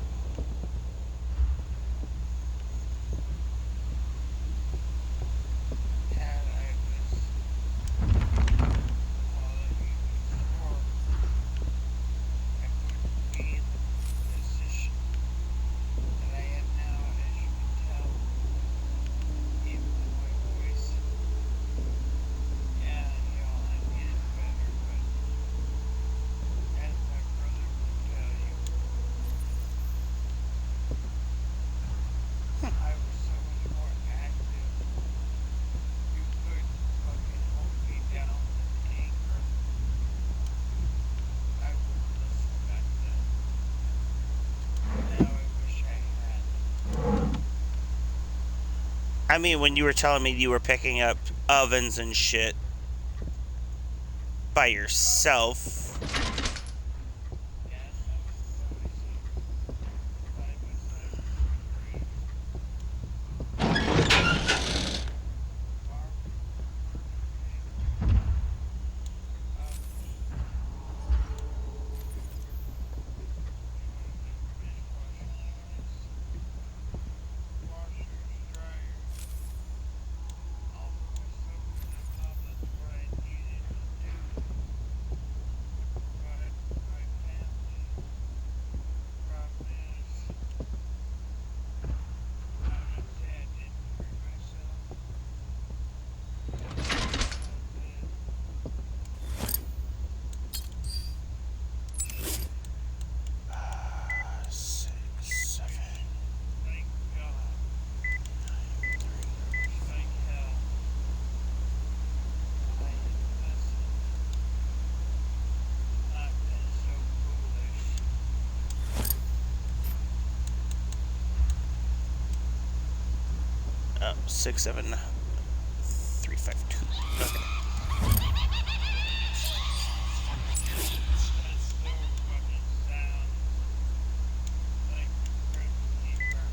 Had I listened to all of you before, I wouldn't be in the position that I am now, as you can tell, even with my voice. Yeah, y'all, I'm getting better, but as my brother will tell you, I was so much more active. You couldn't fucking hold me down with anger. I wouldn't listen back then. Now I wish I had. I mean, when you were telling me you were picking up ovens and shit by yourself. Yes, that was noisy. But it was like screams. Barbara, okay? Dishwasher units, washers, dryers, all for myself because I thought that's what I needed to do. But my family, the problem is, I'm not saying I didn't hurt myself, but I did. 6, 7. Thank God. I wish like hell I had listened, not been so foolish. 6, 7, 3, 5, 2. Okay. That stove fucking sounds like the Crypt Keeper.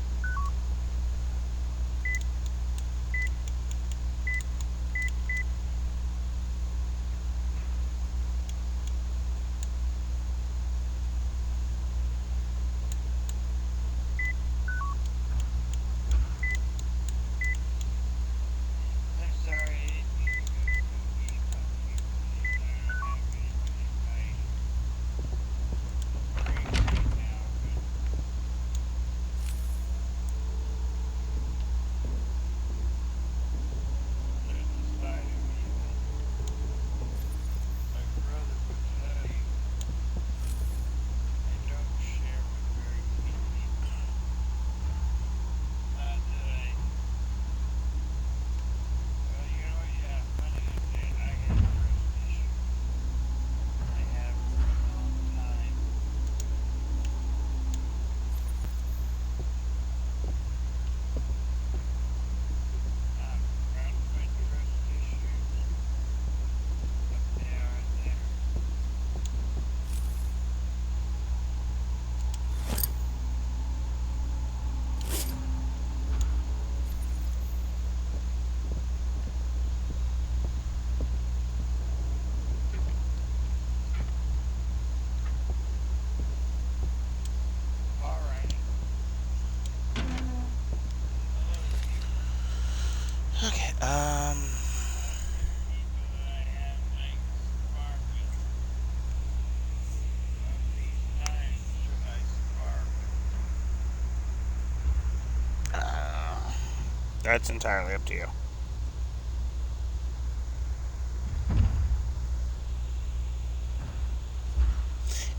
That's entirely up to you.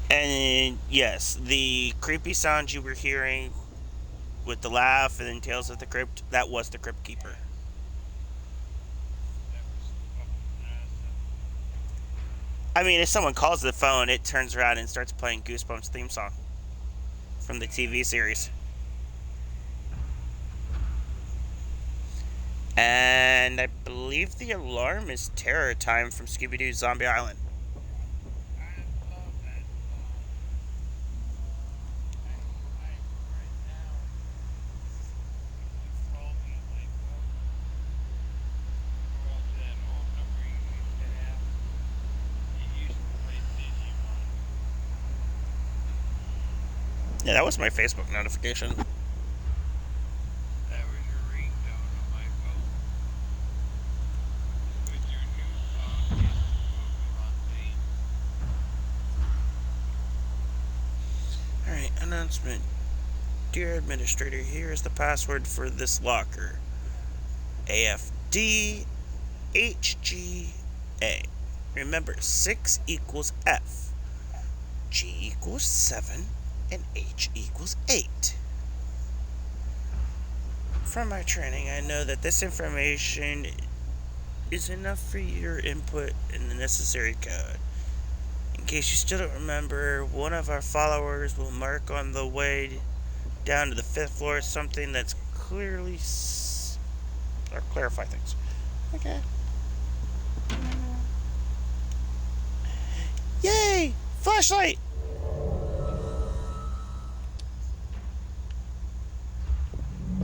And yes, the creepy sound you were hearing with the laugh and then Tales of the Crypt, that was the Crypt Keeper. That was fucking awesome. I mean, if someone calls the phone, it turns around and starts playing Goosebumps theme song from the TV series. And I believe the alarm is Terror Time from Scooby-Doo's Zombie Island. I love that song. I right now, when you call me on my phone, go out to that old number you used to have. It used to play Digimon. Yeah, that was my Facebook notification. That was your ringtone on my phone. With your new phone, it's the Pokemon theme. Alright, announcement. Dear Administrator, here is the password for this locker. AFDHGA. Remember, 6 equals F. G equals 7. And H equals 8. From my training, I know that this information is enough for your input in the necessary code. In case you still don't remember, one of our followers will mark on the way down to the 5th floor something that's clearly or clarify things. Okay. Yay! Flashlight!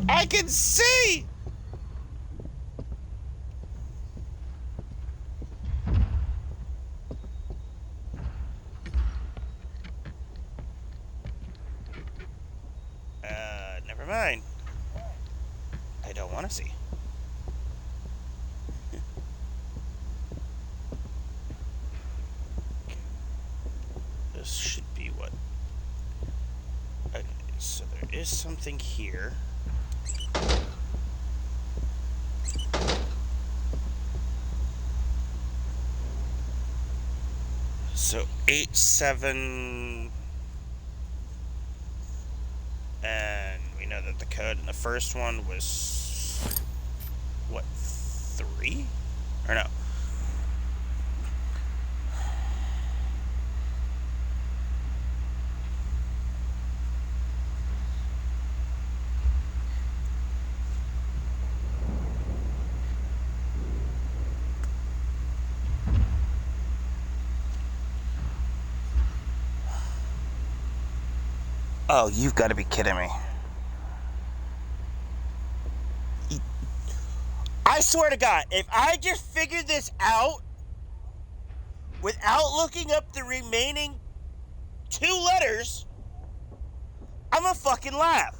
I can see! Never mind. I don't want to see. This should be what... Okay, so there is something here. So 8, 7... And we know that the code in the first one was... What? 3? Or no. Oh, you've got to be kidding me. I swear to God, if I just figured this out without looking up the remaining 2 letters, I'm gonna fucking laugh.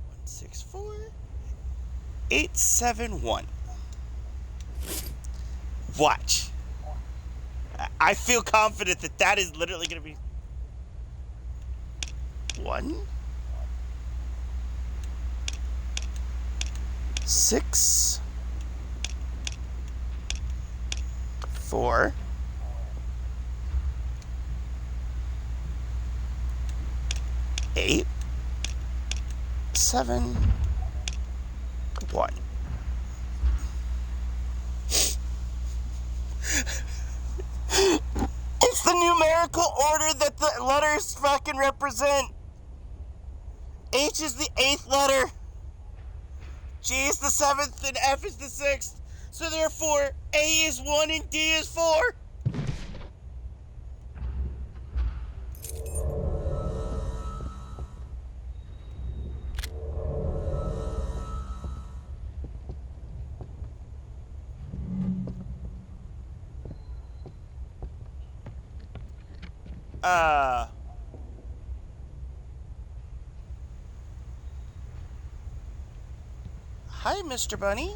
One, 6, 4, 8, 7, 1. Watch. I feel confident that that is literally going to be 1, 6, 4, 8, 7, 1. It's the numerical order that the letters fucking represent. H is the 8th letter. G is the 7th and F is the 6th. So therefore, A is 1 and D is 4. Hi, Mr. Bunny.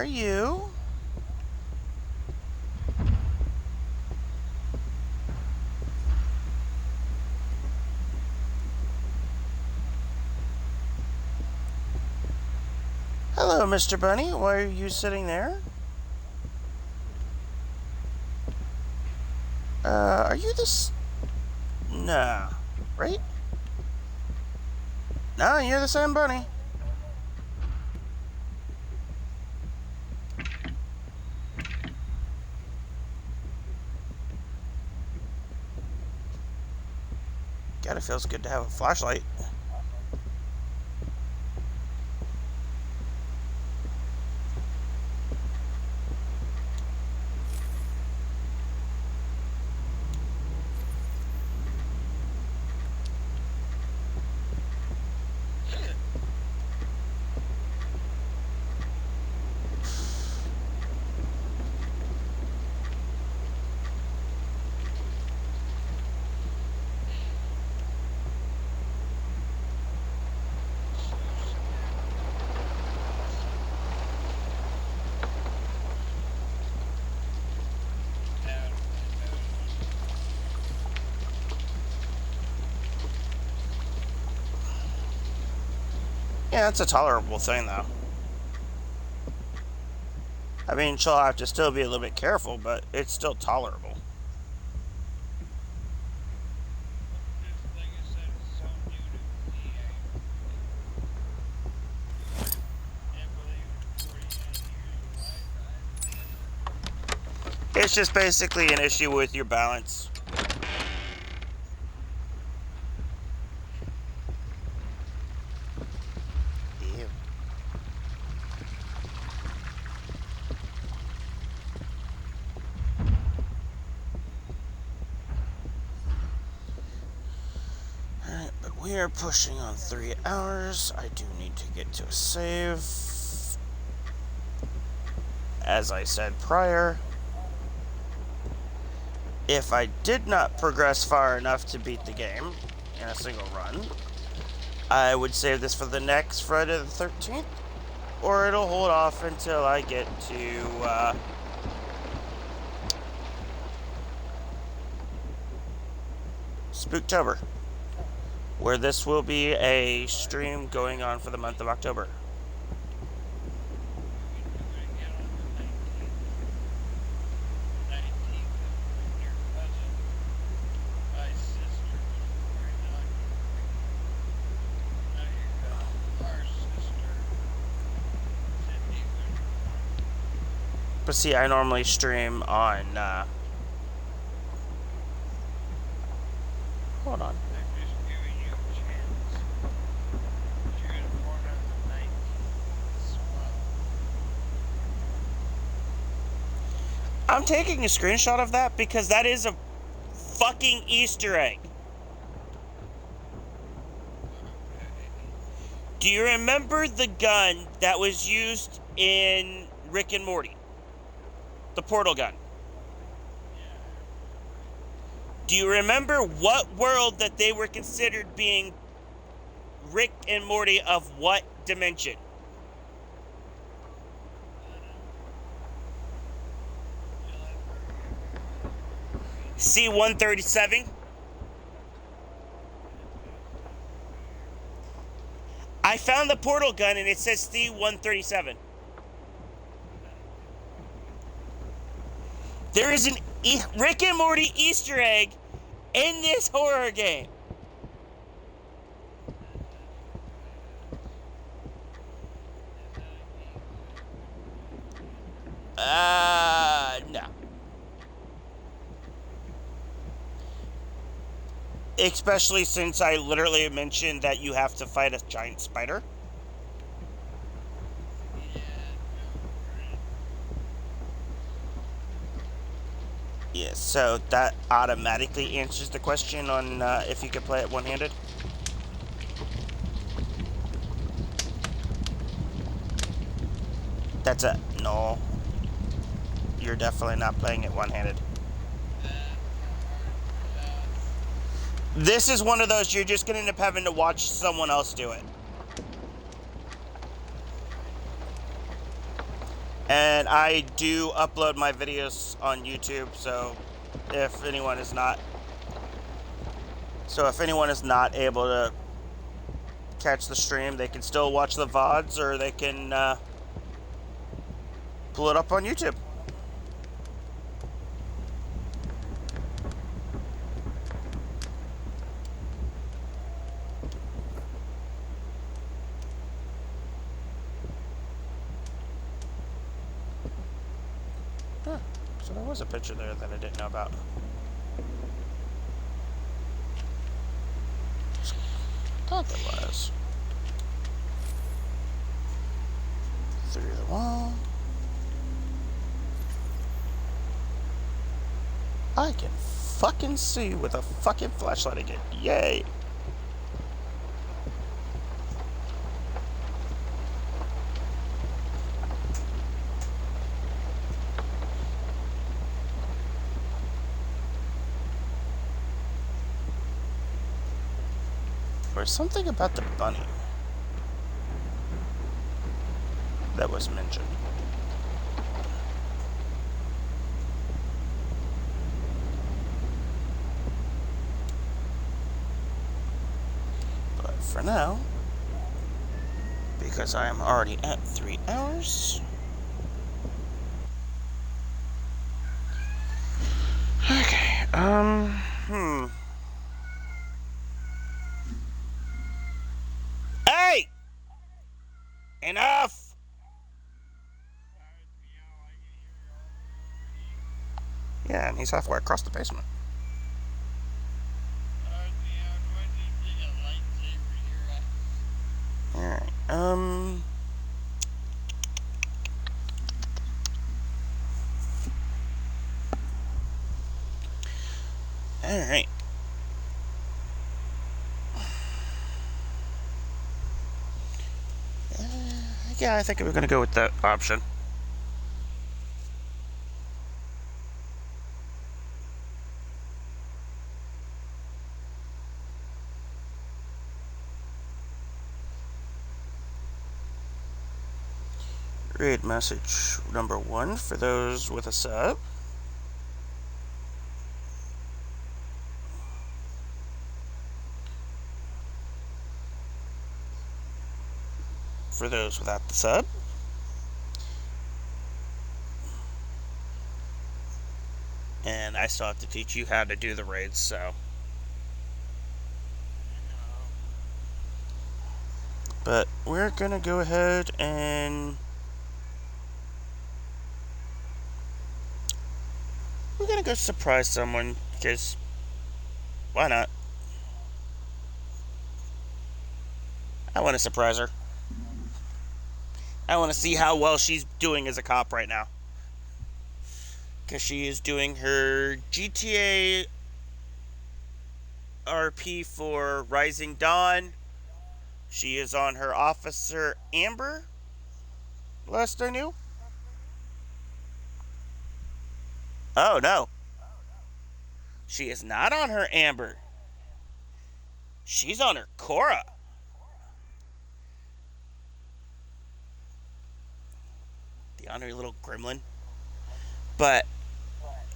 are you? Hello, Mr. Bunny. Why are you sitting there? Are you this? Nah, right? No, you're the same bunny. God, it feels good to have a flashlight. Yeah, it's a tolerable thing, though. I mean, she'll have to still be a little bit careful, but it's still tolerable. Just like I said, it's so new to me. I can't believe in 49 years of life, It's just basically an issue with your balance. Ew. Alright, but we are pushing on 3 hours. I do need to get to a save. As I said prior, if I did not progress far enough to beat the game in a single run, I would save this for the next Friday the 13th, or it'll hold off until I get to Spooktober, where this will be a stream going on for the month of October. we're gonna get on the 19th of your cousin, my sister, was born not your cousin, our sister, Cindy was born. But see, I normally stream on, hold on. I'm just giving you a chance. She was born on the 19th as well. I'm taking a screenshot of that because that is a fucking Easter egg. Do you remember the gun that was used in Rick and Morty? The portal gun. Do you remember what world that they were considered being Rick and Morty of what dimension? C-137? I found the portal gun and it says C-137. There is an Rick and Morty Easter egg in this horror game. No. Especially since I literally mentioned that you have to fight a giant spider. Yeah, so that automatically answers the question on if you could play it one-handed. That's a no. You're definitely not playing it one-handed. This is one of those you're just going to end up having to watch someone else do it. And I do upload my videos on YouTube, so if anyone is not able to catch the stream, they can still watch the VODs, or they can pull it up on YouTube. Huh. So there was a picture there that I didn't know about. Thought there was. Through the wall. I can fucking see with a fucking flashlight again. Yay! There's something about the bunny that was mentioned. But for now, because I am already at 3 hours, okay, Hey! Enough! Yeah, and he's halfway across the basement. Alright, Alright. Yeah, I think we're gonna go with that option. Read message number 1 for those with a sub. For those without the sub. And I still have to teach you how to do the raids, so. But we're gonna go ahead and we're gonna go surprise someone, because why not? I want to surprise her. I want to see how well she's doing as a cop right now. Because she is doing her GTA RP for Rising Dawn. She is on her Officer Amber, last I knew. Oh, no. She is not on her Amber. She's on her Cora. The honorary little gremlin. But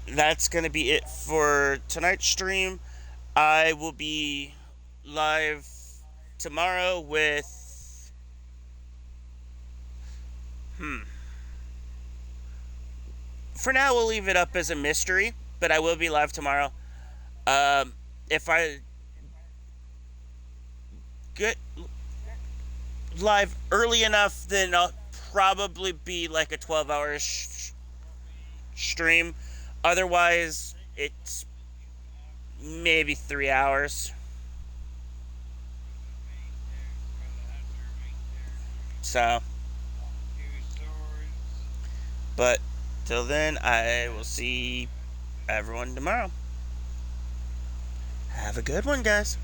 that's going to be it for tonight's stream. I will be live tomorrow with... For now, we'll leave it up as a mystery, but I will be live tomorrow. If I get live early enough, then I'll probably be like a 12-hour stream. Otherwise, it's maybe 3 hours. So, but till then, I will see everyone tomorrow. Have a good one, guys.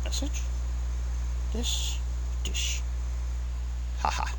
Message. Dish. Haha.